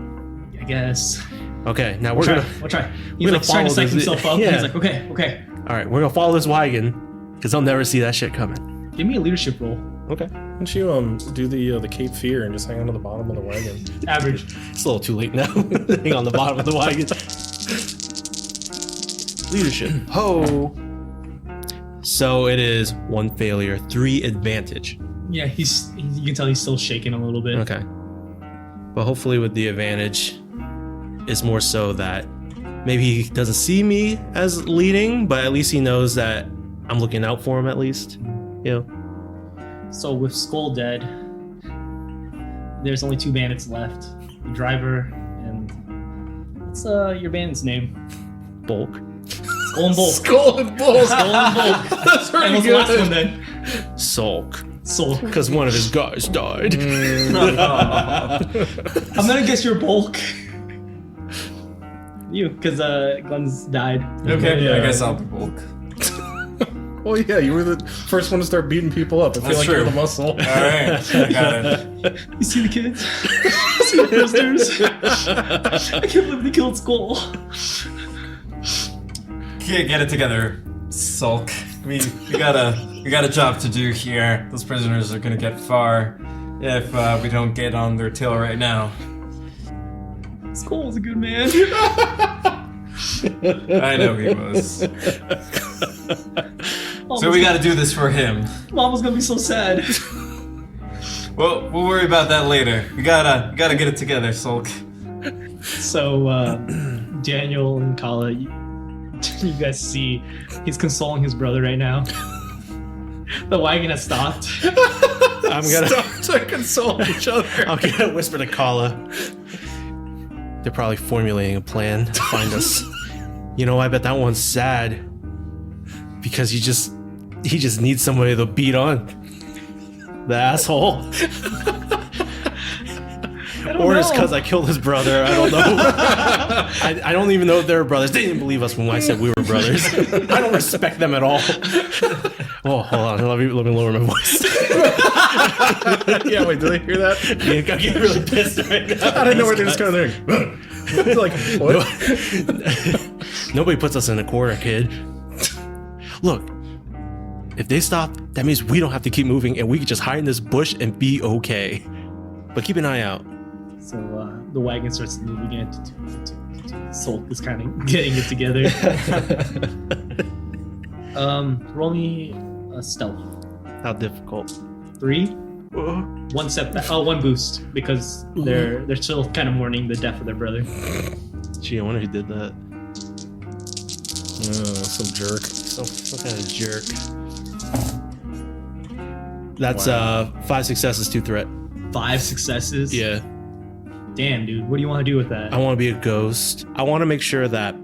I guess. Okay, now We'll we're try. gonna. He's like trying to psych this- himself up. yeah. And he's like, okay. All right, we're gonna follow this wagon because they'll never see that shit coming. Give me a leadership roll. Okay, Why don't you do the Cape Fear and just hang on to the bottom of the wagon? Average. it's a little too late now. Hang on the bottom of the wagon. Leadership. Ho. So it is 1 failure, 3 advantage. Yeah, you can tell he's still shaking a little bit. Okay. But hopefully with the advantage, it's more so that maybe he doesn't see me as leading, but at least he knows that I'm looking out for him at least. You know? So with Skull dead, there's only 2 bandits left. The driver and what's your bandit's name? Bulk. Skull and Bulk. Skull and Bulk. Skull and Bulk. That's And pretty what's the last one good. then? Sulk. Soul. Because one of his guys died. I'm gonna guess your bulk. You, because Glenn's died. Okay, Yeah. I guess I'll be bulk. Well, yeah, you were the first one to start beating people up. I feel That's like true. you're the muscle. All right, I got it. You see the kids? You see the prisoners? I can't believe they killed Skull. Get it together, Sulk. We got a job to do here. Those prisoners are gonna get far if we don't get on their tail right now. Skull's a good man. I know he was. So we gotta do this for him. Mama's gonna be so sad. Well, we'll worry about that later. We gotta get it together, Sulk. So, Daniel and Kala, you guys see he's consoling his brother right now. The wagon has stopped. I'm gonna Stop to console each other. I'm gonna whisper to Kala. They're probably formulating a plan to find us. You know, I bet that one's sad. Because he just needs somebody to beat on. The asshole. Or it's because I killed his brother. I don't know. I don't even know if they were brothers. They didn't believe us when I said we were brothers. I don't respect them at all. Oh, hold on. Let me lower my voice. Yeah, wait, did they hear that? I'm getting really pissed right now. I didn't know where they just kind of there. Like, what? Nobody puts us in a corner, kid. Look, if they stop, that means we don't have to keep moving and we can just hide in this bush and be okay. But keep an eye out. So the wagon starts moving in. Sulk is kind of getting it together. Roll me a stealth. How difficult. 3. One step back. Oh, one boost because they're still kind of mourning the death of their brother. Gee, I wonder who did that. Some jerk. Some kind of jerk. That's 5 successes, 2 threat. 5 successes. Yeah. Damn, dude. What do you want to do with that? I want to be a ghost. I want to make sure that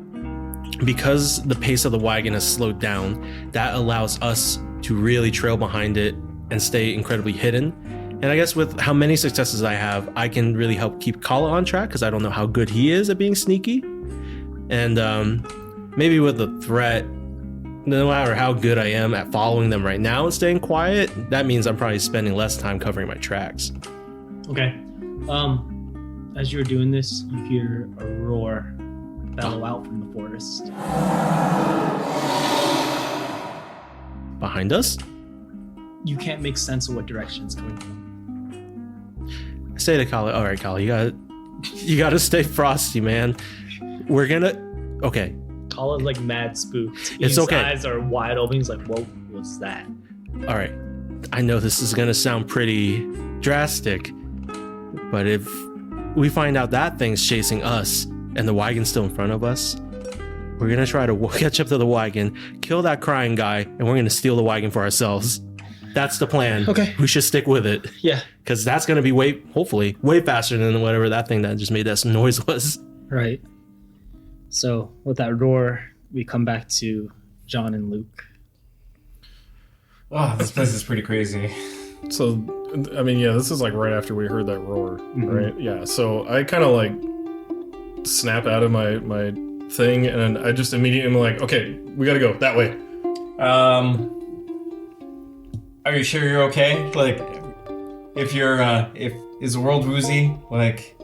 because the pace of the wagon has slowed down, that allows us to really trail behind it and stay incredibly hidden. And I guess with how many successes I have, I can really help keep Kala on track because I don't know how good he is at being sneaky. And maybe with the threat, no matter how good I am at following them right now and staying quiet, that means I'm probably spending less time covering my tracks. Okay. As you're doing this, you hear a roar bellow out from the forest. Behind us? You can't make sense of what direction it's coming from. I say to Kala, all right, Kala, you gotta stay frosty, man. We're gonna... Okay. Kala's like mad spooked. It's His okay. eyes are wide open. He's like, what was that? All right. I know this is gonna sound pretty drastic, but if we find out that thing's chasing us and the wagon's still in front of us, we're gonna try to catch up to the wagon, kill that crying guy, and we're gonna steal the wagon for ourselves. That's the plan. Okay. We should stick with it. Yeah. Because that's gonna be hopefully way faster than whatever that thing that just made that noise was. Right. So with that roar, we come back to John and Luke. Oh, this place is pretty crazy. So, I mean, yeah, this is like right after we heard that roar, right? Yeah, so I kind of like snap out of my thing and I just immediately am like, okay, we gotta go that way. Are you sure you're okay? Like, if is the world woozy? Like,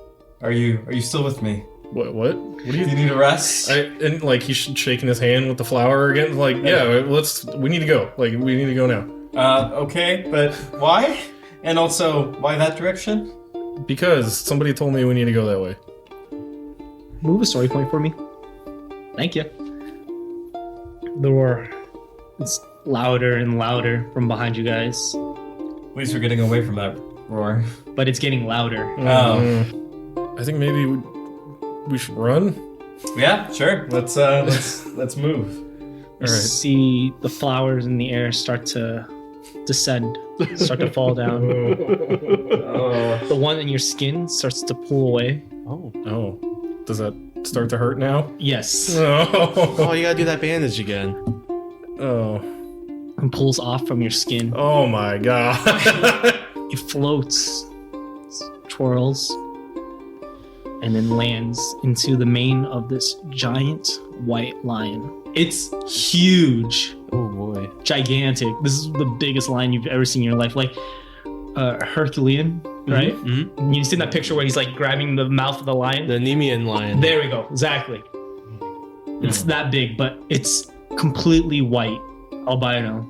are you still with me? What do Do you you need a rest? and like he's shaking his hand with the flower again, like, yeah, we need to go. Like, we need to go now. Okay, but why? And also, why that direction? Because somebody told me we need to go that way. Move a story point for me. Thank you. The roar. It's louder and louder from behind you guys, At least we're getting away from that roar. but it's getting louder. Oh. I think maybe we should run. Yeah, sure. Let's move. You All right. see the flowers in the air start to descend, start to fall down. Oh. The one in your skin starts to pull away. Oh, does that start to hurt now? Yes. Oh. Oh, you gotta do that bandage again. Oh. and pulls off from your skin. Oh my god. It floats, twirls, and then lands into the mane of this giant white lion. It's huge, Oh boy. gigantic. This is the biggest lion you've ever seen in your life. Like Herculean, right? Mm-hmm. You seen that picture where he's like grabbing the mouth of the lion? The Nemean lion. There we go. Exactly. It's that big, but it's completely white, albino.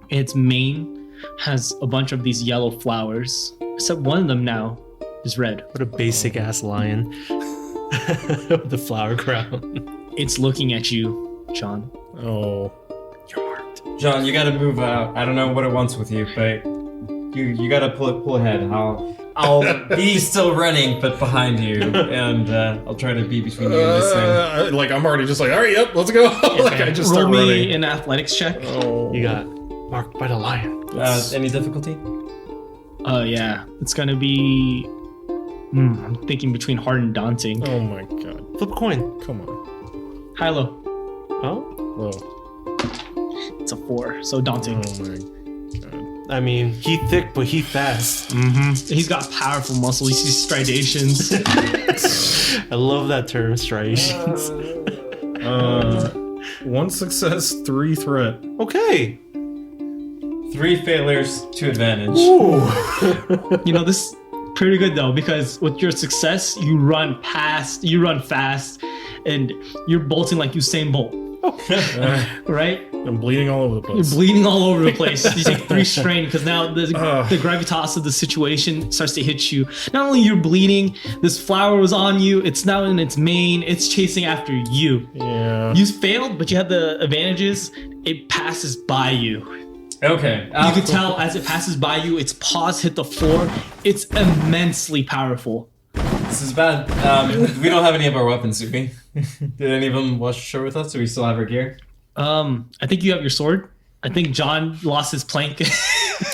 Its mane has a bunch of these yellow flowers, except one of them now is red. What a basic ass lion. With the flower crown. It's looking at you, John. Oh. You're marked. John, you gotta move out. I don't know what it wants with you, but you gotta pull ahead. I'll be still running, but behind you, and I'll try to be between you and this thing. Like I'm already just like, all right, yep, let's go. Like I just Roll start me running. an athletics check. Oh. You got marked by the lion. Any difficulty? Yeah, it's gonna be. I'm thinking between hard and daunting. Oh my god. Flip a coin. Come on. High low. Oh? Whoa. It's a 4, so daunting. Oh my god. I mean, he thick, but he fast. He's got powerful muscle. He sees stridations. I love that term, striations. 1 success, 3 threat. Okay. 3 failures, 2 advantage. You know, this is pretty good though, because with your success, you run fast, and you're bolting like Usain Bolt, right? I'm bleeding all over the You're place. bleeding all over the place. You take 3 strain because now the Ugh. gravitas of the situation starts to hit you. Not only you're bleeding, this flower was on you. It's now in its mane. It's chasing after you. Yeah. You failed, but you had the advantages. It passes by you. Okay. You can tell as it passes by you, its paws hit the floor. It's immensely powerful. This is bad. We don't have any of our weapons, do we? Did any of them wash ashore with us? Do we still have our gear? I think you have your sword. I think John lost his plank.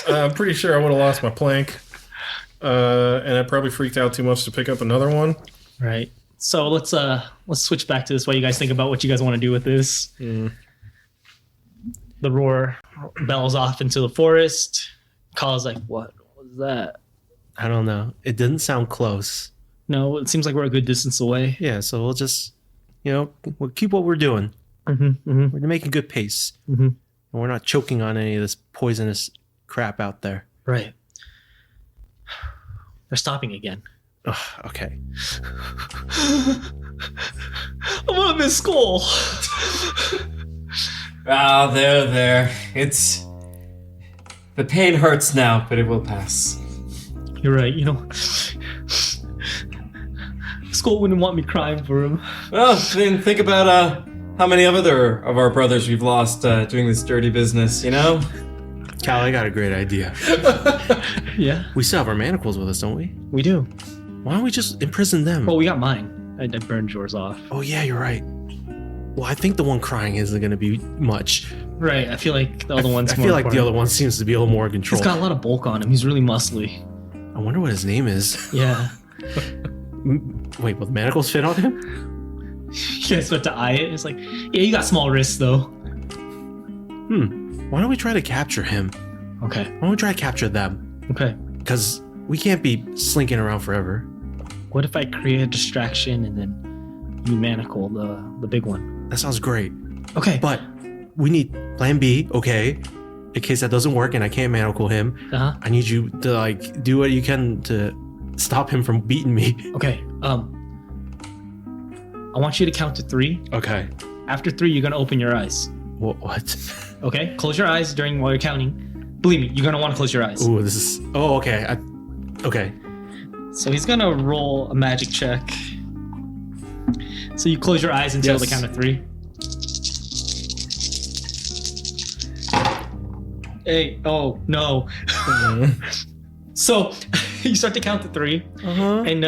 I'm pretty sure I would have lost my plank. And I probably freaked out too much to pick up another one. Right. So let's switch back to this while you guys think about what you guys want to do with this. The roar bells off into the forest. Kala's like, what was that? I don't know. It didn't sound close. No, it seems like we're a good distance away. Yeah, so we'll just, we'll keep what we're doing. Mm-hmm. We're making good pace. Mm-hmm. And we're not choking on any of this poisonous crap out there. Right. They're stopping again. Ugh, okay. I'm gonna miss school. Ah, there. It's... The pain hurts now, but it will pass. You're right, school wouldn't want me crying for him. Well, then think about how many other of our brothers we've lost doing this dirty business, Cal, I got a great idea. Yeah, We still have our manacles with us, don't we? we do. Why don't we just imprison them? Well, we got mine. I burned yours off. Oh, yeah, you're right. Well, I think the one crying isn't going to be much. Right, I feel like the other one's I more feel like the important. other one seems to be a little more in control. He's got a lot of bulk on him. He's really muscly. I wonder what his name is. Yeah. Wait, will the manacles fit on him? You guys start to eye it. It's like, yeah, you got small wrists though. Why don't we try to capture him? Okay. Why don't we try to capture them? Okay. Because we can't be slinking around forever. What if I create a distraction and then you manacle the big one? That sounds great. Okay. But we need plan B, okay? In case that doesn't work and I can't manacle him, Uh-huh. I need you to do what you can to stop him from beating me. Okay. I want you to count to 3. Okay. After 3, you're gonna open your eyes. What? Okay? Close your eyes while you're counting. Believe me, you're gonna want to close your eyes. Ooh, this is... Oh, okay. Okay. So he's gonna roll a magic check. So you close your eyes until the count of 3. Hey, oh no. So you start to count to 3, and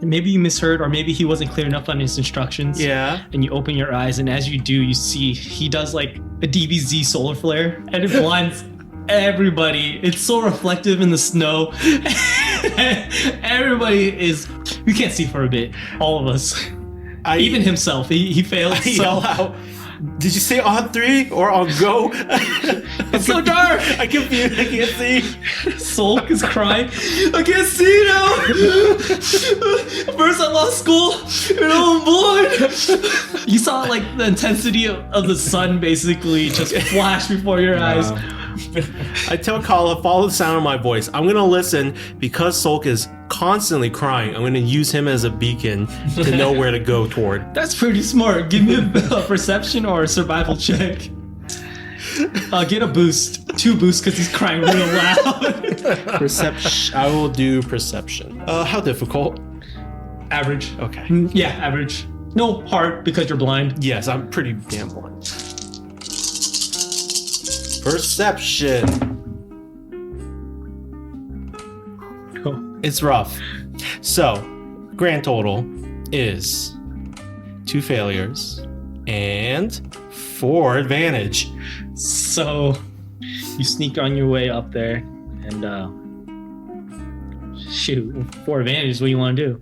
maybe you misheard, or maybe he wasn't clear enough on his instructions. Yeah. And you open your eyes, and as you do, you see he does like a DBZ solar flare, and it blinds everybody. It's so reflective in the snow. Everybody is... You can't see for a bit. All of us. Even himself. He failed. I So yell out, Did you say on 3 or on go? It's so dark. I can't see. Sulk is crying. I can't see now. First I lost school, and now I'm blind. You saw like the intensity of the sun basically just flash before your eyes. I tell Kala, follow the sound of my voice. I'm gonna listen because Sulk is constantly crying. I'm gonna use him as a beacon to know where to go toward. That's pretty smart. Give me a perception or a survival check. Get a boost. 2 boosts because he's crying real loud. Perception. I will do perception. How difficult? Average. Okay. Yeah, average. No, hard because you're blind. Yes, I'm pretty damn blind. Perception. Oh. It's rough. So, grand total is 2 failures and 4 advantage. So you sneak on your way up there and shoot, 4 advantage, what do you want to do?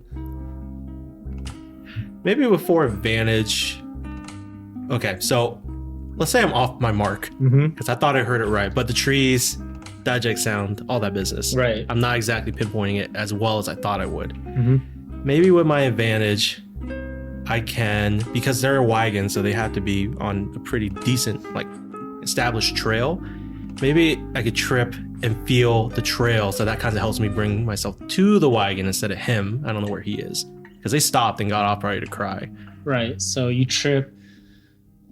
Maybe with 4 advantage. Okay, so let's say I'm off my mark because I thought I heard it right, but the trees, digest sound, all that business. Right. I'm not exactly pinpointing it as well as I thought I would. Maybe with my advantage, I can, because they're a wagon, so they have to be on a pretty decent, like, established trail. Maybe I could trip and feel the trail, so that kind of helps me bring myself to the wagon instead of him. I don't know where he is because they stopped and got off ready to cry. Right. So you trip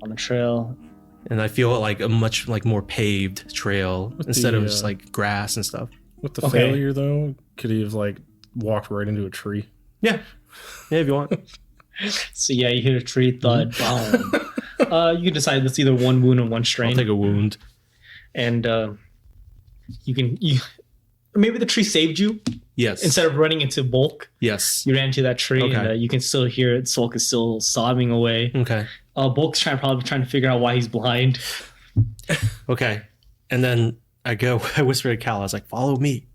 on the trail, and I feel like a much like more paved trail instead of just like grass and stuff. With the failure though, could he have like walked right into a tree? Yeah, if you want. So yeah, you hit a tree, thud, boom. You can decide that's either 1 wound or 1 strain. I'll take a wound. And you maybe the tree saved you. Yes. Instead of running into Bulk, yes, you ran into that tree, okay. and you can still hear it. Sulk is still sobbing away. Okay. Bulk's probably trying to figure out why he's blind. Okay. And then I whisper to Cal, I was like, follow me.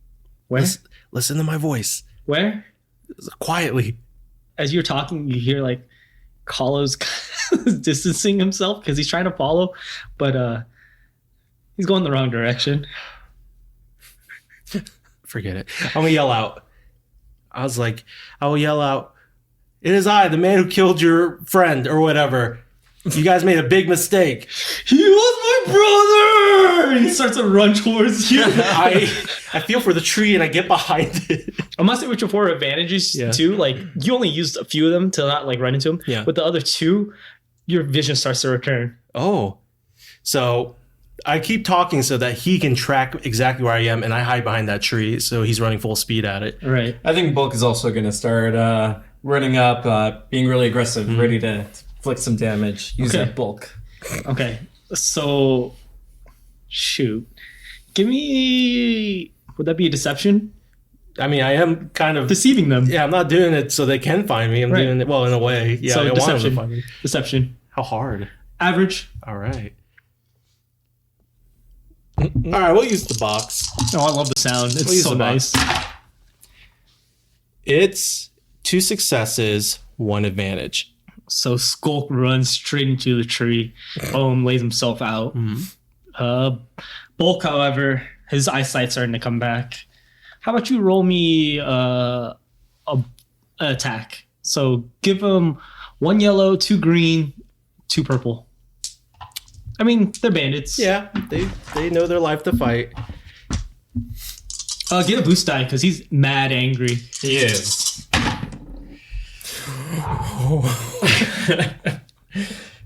Where? Listen to my voice. Where? Quietly. As you're talking, you hear like Kalo's distancing himself because he's trying to follow, but he's going the wrong direction. Forget it. I'm gonna yell out. I will yell out, "It is I, the man who killed your friend," or whatever. You guys made a big mistake. He was my brother! And he starts to run towards you. I feel for the tree and I get behind it. I must say with your 4 advantages too, like you only used a few of them to not like run into him. Yeah. With the other 2, your vision starts to return. Oh. So I keep talking so that he can track exactly where I am, and I hide behind that tree so he's running full speed at it. Right. I think Bulk is also going to start running up, being really aggressive, ready to inflict some damage. Use that Bulk. Okay. So, shoot. Give me... Would that be a deception? I mean, I am kind of... Deceiving them. Yeah, I'm not doing it so they can find me. I'm doing it, well, in a way. Yeah, so I want them deception. to find me. Deception. How hard? Average. All right. All right, we'll use the box. Oh, I love the sound. It's We'll use so the box. nice. It's 2 successes, 1 advantage. So Skulk runs straight into the tree. Boom, lays himself out. Bulk, however, his eyesight's starting to come back. How about you roll me an attack? So give him 1 yellow, 2 green, 2 purple. I mean, they're bandits. Yeah, they know their life to fight. Get a boost die because he's mad angry. He is.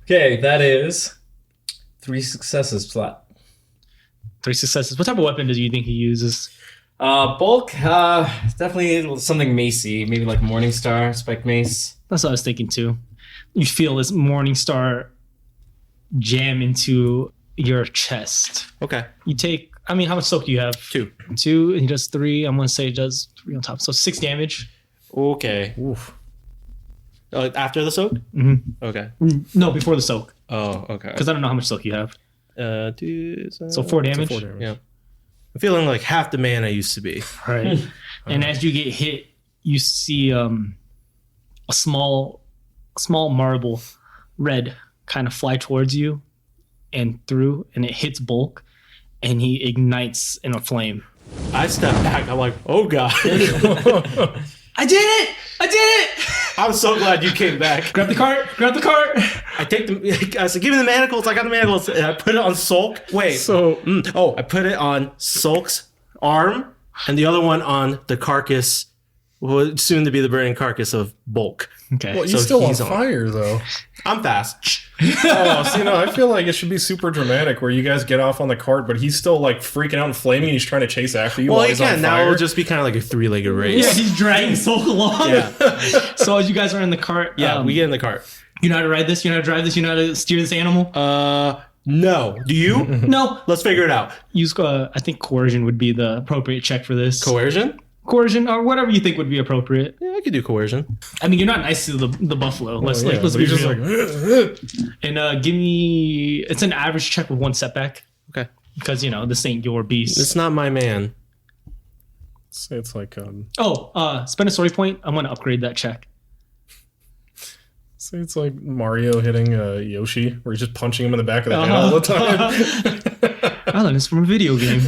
Okay, that is 3 successes flat. 3 successes. What type of weapon do you think he uses? Bulk, definitely something macy, maybe like Morningstar, spiked mace. That's what I was thinking too. You feel this Morningstar jam into your chest. Okay. You take, I mean, how much soak do you have? 2. 2, and he does 3. I'm going to say he does 3 on top. So 6 damage. Okay. Oof. After the soak? Mm-hmm. Okay. No, before the soak. Oh, okay. Because I don't know how much soak you have. 2, So 4 damage? 4 damage. Yeah. I'm feeling like half the man I used to be. Right. And as you get hit, you see a small marble, red, kind of fly towards you and through, and it hits Bulk, and he ignites in a flame. I step back. I'm like, oh god. I did it! I did it! I'm so glad you came back. Grab the cart! Grab the cart! I take the. I said, give me the manacles. I got the manacles. And I put it on Sulk. Wait. So I put it on Sulk's arm, and the other one on the carcass, well, soon to be the burning carcass of Bulk. Okay. well, So you're still on he's on. fire though. I'm fast. I feel like it should be super dramatic where you guys get off on the cart, but he's still like freaking out and flaming. He's trying to chase after you. Well, while he he's on can. Now fire. it'll just be kind of like a three-legged race. Yeah, he's dragging Sulk along. Yeah. So as you guys are in the cart, Yeah, we get in the cart. you know how to ride this? You know how to drive this? You know how to steer this animal? No. Do you? No. Let's figure it out. Use, I think coercion would be the appropriate check for this. Coercion? Coercion, or whatever you think would be appropriate. Yeah, I could do coercion. I mean, you're not nice to the buffalo. Let's Yeah, let's but be he's just real. like, And give me, it's an average check with 1 setback Okay. because this ain't your beast. It's not my man. it's like Spend a story point. I'm gonna upgrade that check. it's like Mario hitting Yoshi, where he's just punching him in the back of the head all the time. I learned this from a video game.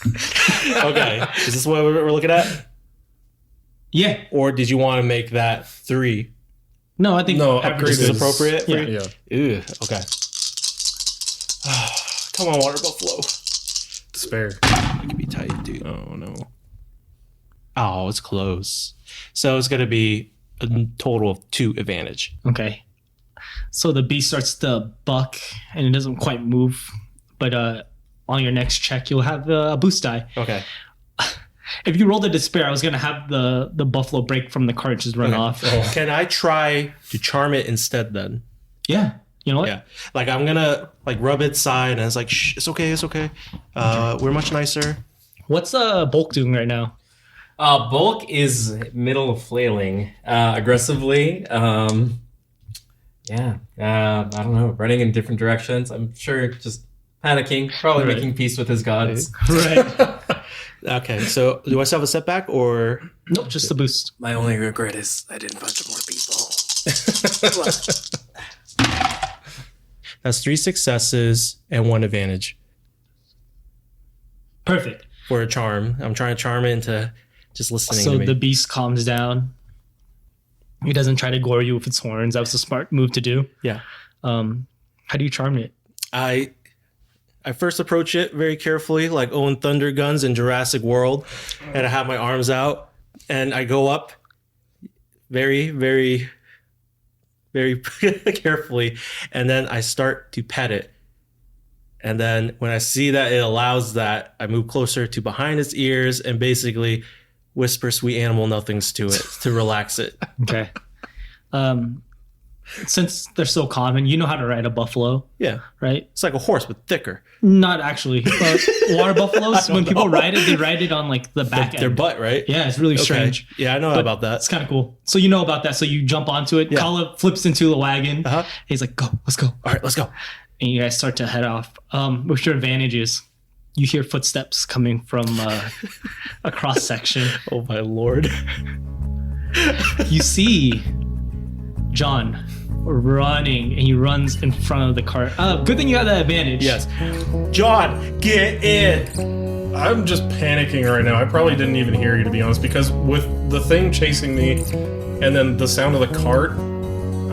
Okay. Is this what we're looking at? Yeah. Or did you want to make that 3? No, I think No, average upgrade This is is- appropriate? Yeah. Yeah. Ew, okay. Come on, water buffalo. Spare. It could be tight, dude. Oh no. Oh, it's close. So it's going to be a total of 2 advantage. Okay. So the beast starts to buck and it doesn't quite move, but on your next check you'll have a boost die. Okay. If you rolled a despair, I was gonna have the buffalo break from the cart, just run off. Can I try to charm it instead then? Yeah. You know what? Yeah. Like I'm going to like rub its side and it's like, shh, it's okay, it's okay. We're much nicer. What's Bulk doing right now? Bulk is middle of flailing aggressively. I don't know, running in different directions. I'm sure just panicking, probably Right. making peace with his gods. Right. Okay, so do I still have a setback or? Nope, just the boost. My only regret is I didn't bunch more people. That's 3 successes and 1 advantage Perfect. for a charm. I'm trying to charm it into just listening So to me. the beast calms down. He doesn't try to gore you with its horns. That was a smart move to do. Yeah. How do you charm it? I first approach it very carefully, like Owen Thunder Guns in Jurassic World, and I have my arms out, and I go up very, very, very carefully, and then I start to pet it. And then when I see that it allows that, I move closer to behind its ears and basically whisper sweet animal nothings to it to relax it. Okay. Since they're so common, you know how to ride a buffalo, Yeah. right? It's like a horse, but thicker. Not actually. Water buffaloes, when people ride it, they ride it on like the back Their end. butt, right? Yeah, it's really strange. Yeah, I know But about that. It's kind of cool. So you know about that. So you jump onto it. Yeah. Kala flips into the wagon. Uh-huh. He's like, go, let's go. All right, let's go. And you guys start to head off. What's your advantages? You hear footsteps coming from a cross section. Oh my lord. You see John running, and he runs in front of the cart. Good thing you have that advantage. Yes. John, get in. I'm just panicking right now. I probably didn't even hear you, to be honest, because with the thing chasing me and then the sound of the cart,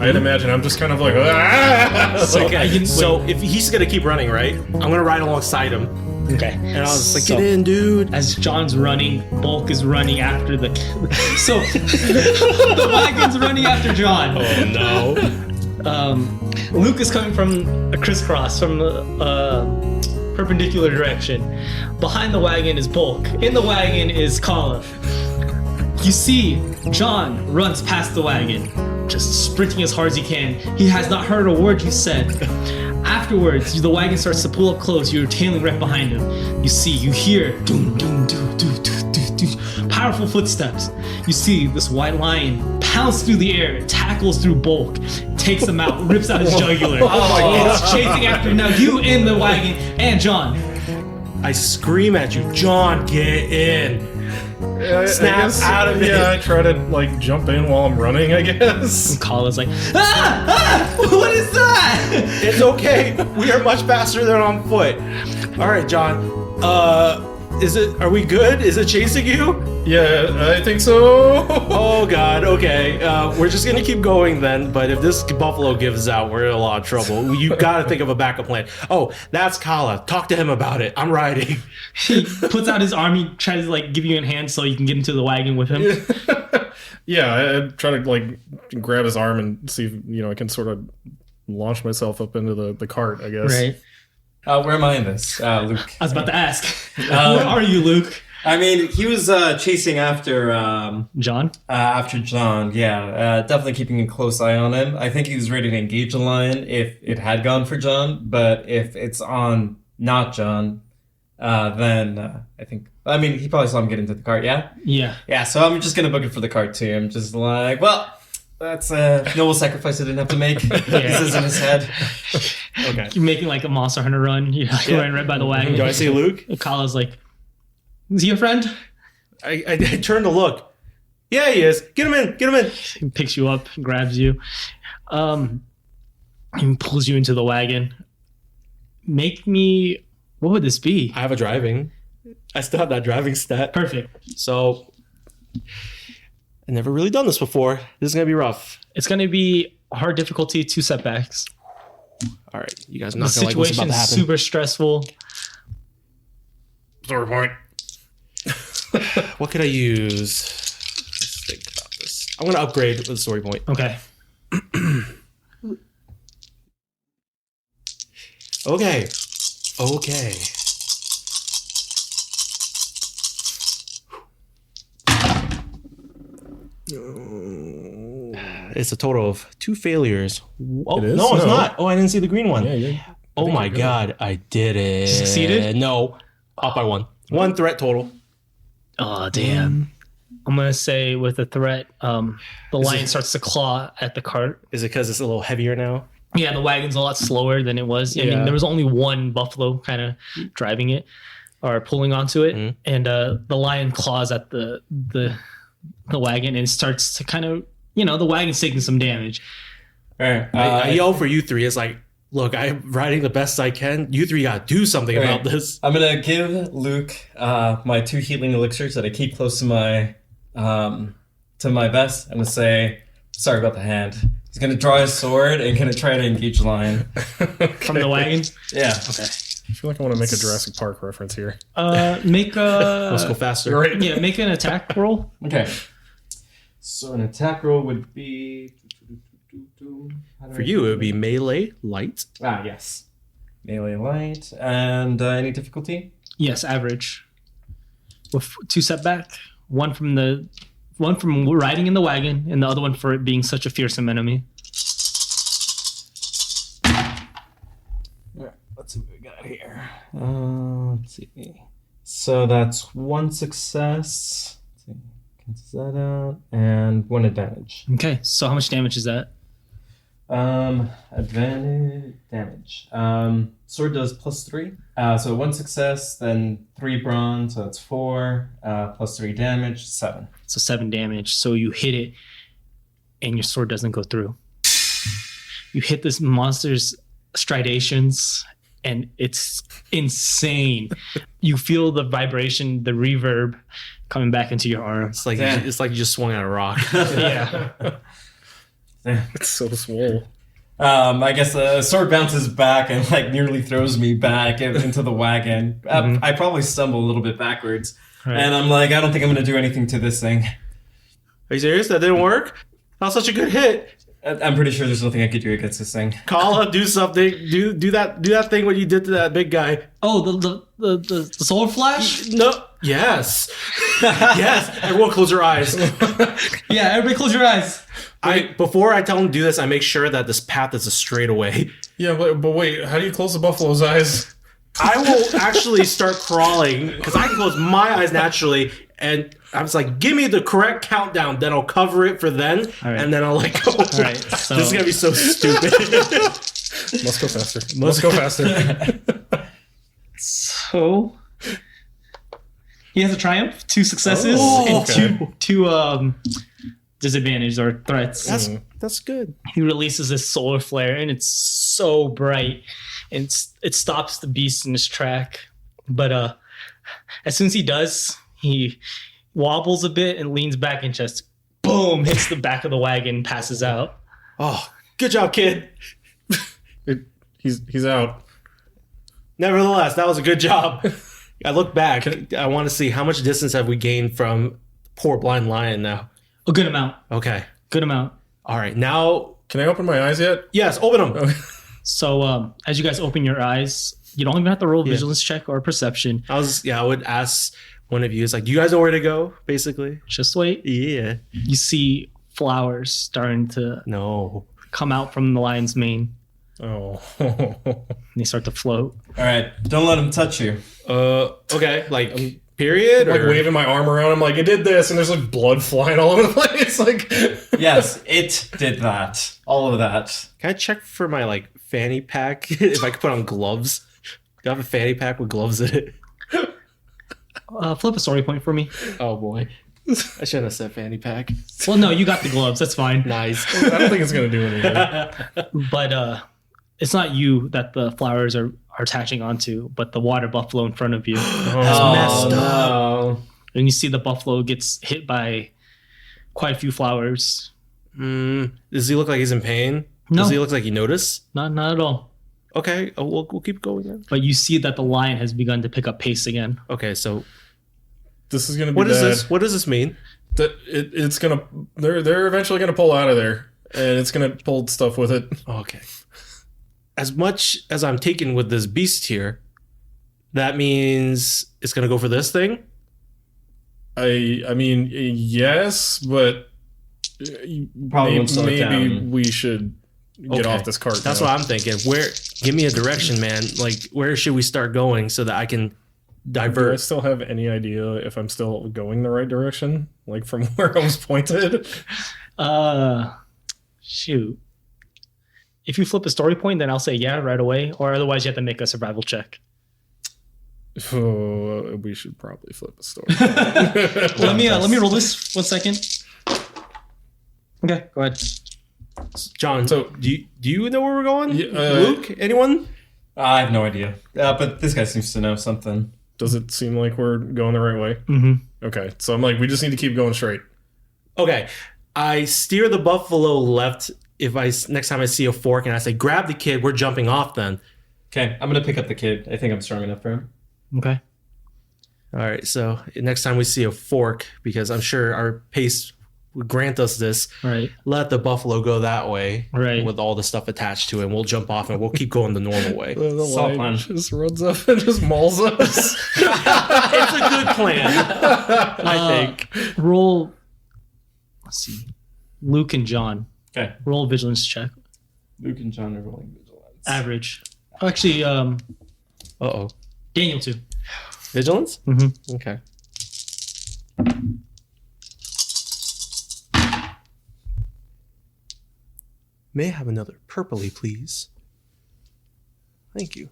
I'd imagine I'm just kind of like, ah! Okay, so if he's gonna keep running, right? I'm gonna ride alongside him. Okay. And I was like, So- get in, dude. As John's running, Bulk is running after the. So the wagon's running after John. Oh no. Luke is coming from a crisscross from the perpendicular direction. Behind the wagon is Bulk. In the wagon is Kala. You see, John runs past the wagon, just sprinting as hard as he can. He has not heard a word you said. Afterwards, the wagon starts to pull up close. You're tailing right behind him. You hear doom, doom, doom, doom, doom, doom, doom, powerful footsteps. You see this white lion pounce through the air, tackles through Bulk, takes him out, rips out his jugular. It's chasing after now you in the wagon and John. I scream at you, John, get in. snap out of it. Yeah, I try to like jump in while I'm running, I guess. Kala's like, what is that? It's okay. We are much faster than on foot. All right, John. Are we good? Is it chasing you? Yeah, I think so. Oh God. Okay. We're just gonna keep going then. But if this buffalo gives out, we're in a lot of trouble. You gotta think of a backup plan. Oh, that's Kala. Talk to him about it. I'm riding. He puts out his arm. He tries to like give you a hand so you can get into the wagon with him. Yeah, I try to like grab his arm and see if I can sort of launch myself up into the cart, I guess. Right. Where am I in this, Luke? I was about to ask. Where are you, Luke? I mean, he was chasing after John? After John, yeah. Definitely keeping a close eye on him. I think he was ready to engage the lion if it had gone for John, but if it's on not John, then I think... I mean, he probably saw him get into the cart, yeah? Yeah. Yeah, so I'm just going to book it for the cart too. I'm just like, well... That's a noble sacrifice I didn't have to make. This is in his head. Okay. You're making like a Monster Hunter run. You're like running right by the wagon. Do I see Luke? Kala's like, is he a friend? I turn to look. Yeah, he is. Get him in. Get him in. He picks you up, grabs you, and pulls you into the wagon. Make me... What would this be? I have a driving. I still have that driving stat. Perfect. So... I've never really done this before. This is going to be rough. It's going to be hard difficulty, 2 setbacks. All right. You guys are The not going to like what's about situation to is happen. super stressful. Story point. What could I use? Let's think about this. I'm going to upgrade with the story point. Okay. Okay. It's a total of 2 failures. Oh, It is? no, it's No. not. Oh, I didn't see the green one. Yeah. Oh my God, I did it. Succeeded? No, up by 1. 1 threat total. Oh, damn. I'm going to say with the threat, the lion starts to claw at the cart. Is it because it's a little heavier now? Yeah, the wagon's a lot slower than it was. I Yeah. mean, there was only one buffalo kind of driving it or pulling onto it. Mhm. And the lion claws at the wagon and starts to kind of, the wagon's taking some damage. All right. I yell for you 3. It's like, look, I'm riding the best I can. You 3 got to do something about this. I'm gonna give Luke my 2 healing elixirs that I keep close to my vest. I'm gonna say, sorry about the hand. He's gonna draw his sword and gonna try to engage the lion. From the wagon. Yeah. Okay. I feel like I want to make a Jurassic Park reference here. Make Let's go a faster. You're right. yeah, make an attack roll. Okay. So an attack roll would be For you, it would be melee, light. yes. Melee light and any difficulty? Yes, average. With 2 setback, one from riding in the wagon, and the other one for it being such a fearsome enemy. Let's see what we got here. Let's see. So that's 1 success. Let's see. Cancels that out. And 1 advantage. Okay, so how much damage is that? Advantage damage. Sword does +3. So 1 success, then 3 bronze, so that's 4. +3 damage, 7. So 7 damage. So you hit it, and your sword doesn't go through. You hit this monster's stridations, and it's insane. You feel the vibration, the reverb coming back into your arm. It's like Yeah. you just swung at a rock. Yeah. It's so swole. I guess the sword bounces back and like nearly throws me back into the wagon. I probably stumble a little bit backwards. Right. And I'm like, I don't think I'm going to do anything to this thing. Are you serious? That didn't work? That was such a good hit. I'm pretty sure there's nothing I could do against this thing. Kala, do something. Do that thing what you did to that big guy. Oh, the solar flash? No. Yes. Yes. Everyone close your eyes. Yeah, everybody close your eyes. Before I tell him to do this, I make sure that this path is a straightaway. Yeah, but wait, how do you close the buffalo's eyes? I will actually start crawling because I can close my eyes naturally, and I was like, "Give me the correct countdown, then I'll cover it for then, right. and then I'll let go." All right, so This is gonna be so stupid. Must go faster. Must go faster. So He has a triumph, 2 successes, Oh, and okay. two disadvantages or threats. That's good. He releases this solar flare, and it's so bright, and it stops the beast in his track. But as soon as he does, he wobbles a bit and leans back and just boom, hits the back of the wagon, passes out. Oh, good job, kid. He's out. Nevertheless, that was a good job. I look back. I want to see how much distance have we gained from poor blind lion now. A good amount. Okay. Good amount. All right. Now, Can I open my eyes yet? yes, open them. Okay. So as you guys open your eyes, you don't even have to roll a vigilance check or perception. I would ask one of you, it's like, do you guys know where to go, basically? Just wait. Yeah. You see flowers starting to No. come out from the lion's mane. Oh. And they start to float. All right, don't let him touch you. Okay. Like, period? Like or? waving my arm around. I'm like, it did this, and there's like blood flying all over the place. Like, Yes, it did that. All of that. Can I check for my, like, fanny pack? If I could put on gloves? Do I have a fanny pack with gloves in it? Flip a story point for me. Oh, boy. I shouldn't have said fanny pack. Well, no, you got the gloves. That's fine. Nice. I don't think it's gonna do anything. But it's not you that the flowers are attaching onto, but the water buffalo in front of you. Oh, messed up. no. And you see the buffalo gets hit by quite a few flowers. Does he look like he's in pain? No. Does he look like he noticed? Not at all. Okay, we'll keep going then. But you see that the lion has begun to pick up pace again. Okay, so This is gonna be what is bad. this? What does this mean? That it's gonna. They're eventually gonna pull out of there, and it's gonna pull stuff with it. Okay. As much as I'm taken with this beast here, that means it's gonna go for this thing? I mean, yes, but Probably won't slow it maybe down. we should get Okay. off this cart. That's now. what I'm thinking. Give me a direction, man. Like, where should we start going so that I can Do I divert? still have any idea if I'm still going the right direction? Like from where I was pointed? Shoot. If you flip a story point, then I'll say yeah right away, or otherwise you have to make a survival check. Oh, we should probably flip a story. Let me roll this 1 second. Okay, go ahead. John, So- do you know where we're going? Yeah, Luke? Anyone? I have no idea. But this guy seems to know something. Does it seem like we're going the right way? Mm-hmm. Okay, so I'm like, we just need to keep going straight. Okay. I steer the buffalo left if next time I see a fork and I say, grab the kid, we're jumping off then. Okay, I'm gonna pick up the kid. I think I'm strong enough for him. Okay. All right, so next time we see a fork, because I'm sure our pace would grant us this, All right. let the buffalo go that way Right. with all the stuff attached to it, and we'll jump off and we'll keep going the normal way. The Salt lion plan. just runs up and just mauls us. It's a good plan, I think. Roll. Let's see. Luke and John. Okay. Roll a vigilance check. Luke and John are rolling vigilance. Average. Actually, Uh-oh. Daniel too. Vigilance? Mm-hmm. Okay. May I have another purpley, please? Thank you.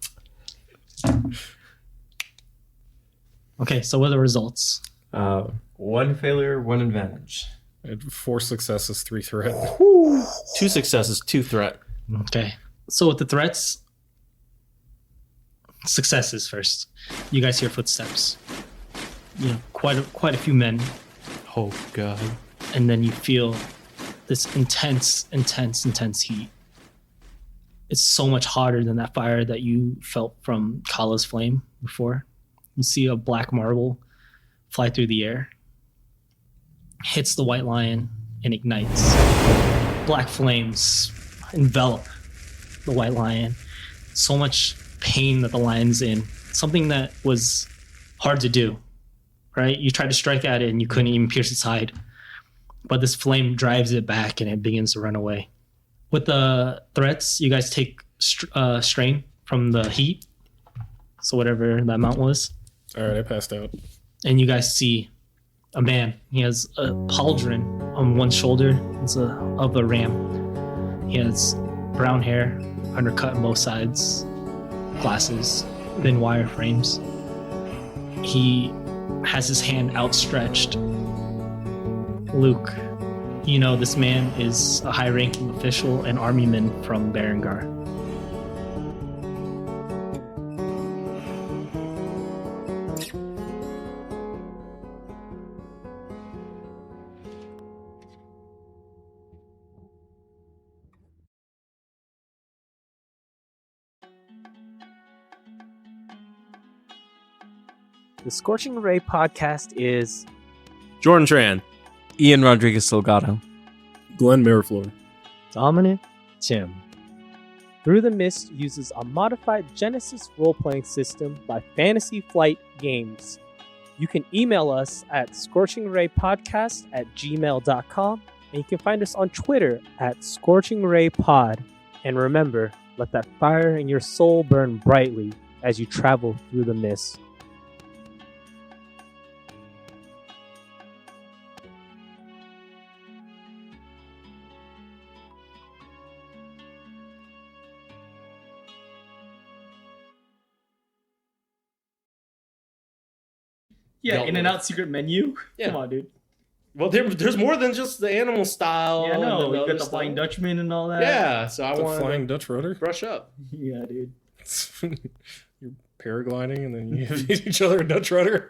Okay, so what are the results? 1 failure, 1 advantage. I had 4 successes, 3 threat. 2 successes, 2 threat. Okay. So with the threats, successes first. You guys hear footsteps. You know, quite a few men, Oh, God. and then you feel this intense heat. It's so much hotter than that fire that you felt from Kala's flame before. You see a black marble fly through the air, hits the white lion, and ignites. Black flames envelop the white lion. So much pain that the lion's in. Something that was hard to do, right? You tried to strike at it and you couldn't even pierce its hide. But this flame drives it back and it begins to run away. With the threats, you guys take strain from the heat. So whatever that amount was. All right, I passed out. And you guys see a man. He has a pauldron on one shoulder. It's of a ram. He has brown hair, undercut on both sides, glasses, thin wire frames. He has his hand outstretched. Luke, you know this man is a high-ranking official and armyman from Berengar. The Scorching Ray podcast is Jordan Tran. Ian Rodriguez Salgado. Glenn Miraflor. Dominick Tim. Through the Mist uses a modified Genesys role-playing system by Fantasy Flight Games. You can email us at scorchingraypodcast@gmail.com, and you can find us on Twitter at scorchingraypod. And remember, let that fire in your soul burn brightly as you travel through the mist. Yeah, Dealt in and with. out secret menu. Yeah. Come on, dude. Well, there's more than just the animal style. Yeah, and no, then you other got the stuff. Flying Dutchman and all that. Yeah, so I The want Flying to Dutch Rudder. brush up. Yeah, dude. You're paragliding and then you give each other a Dutch Rudder.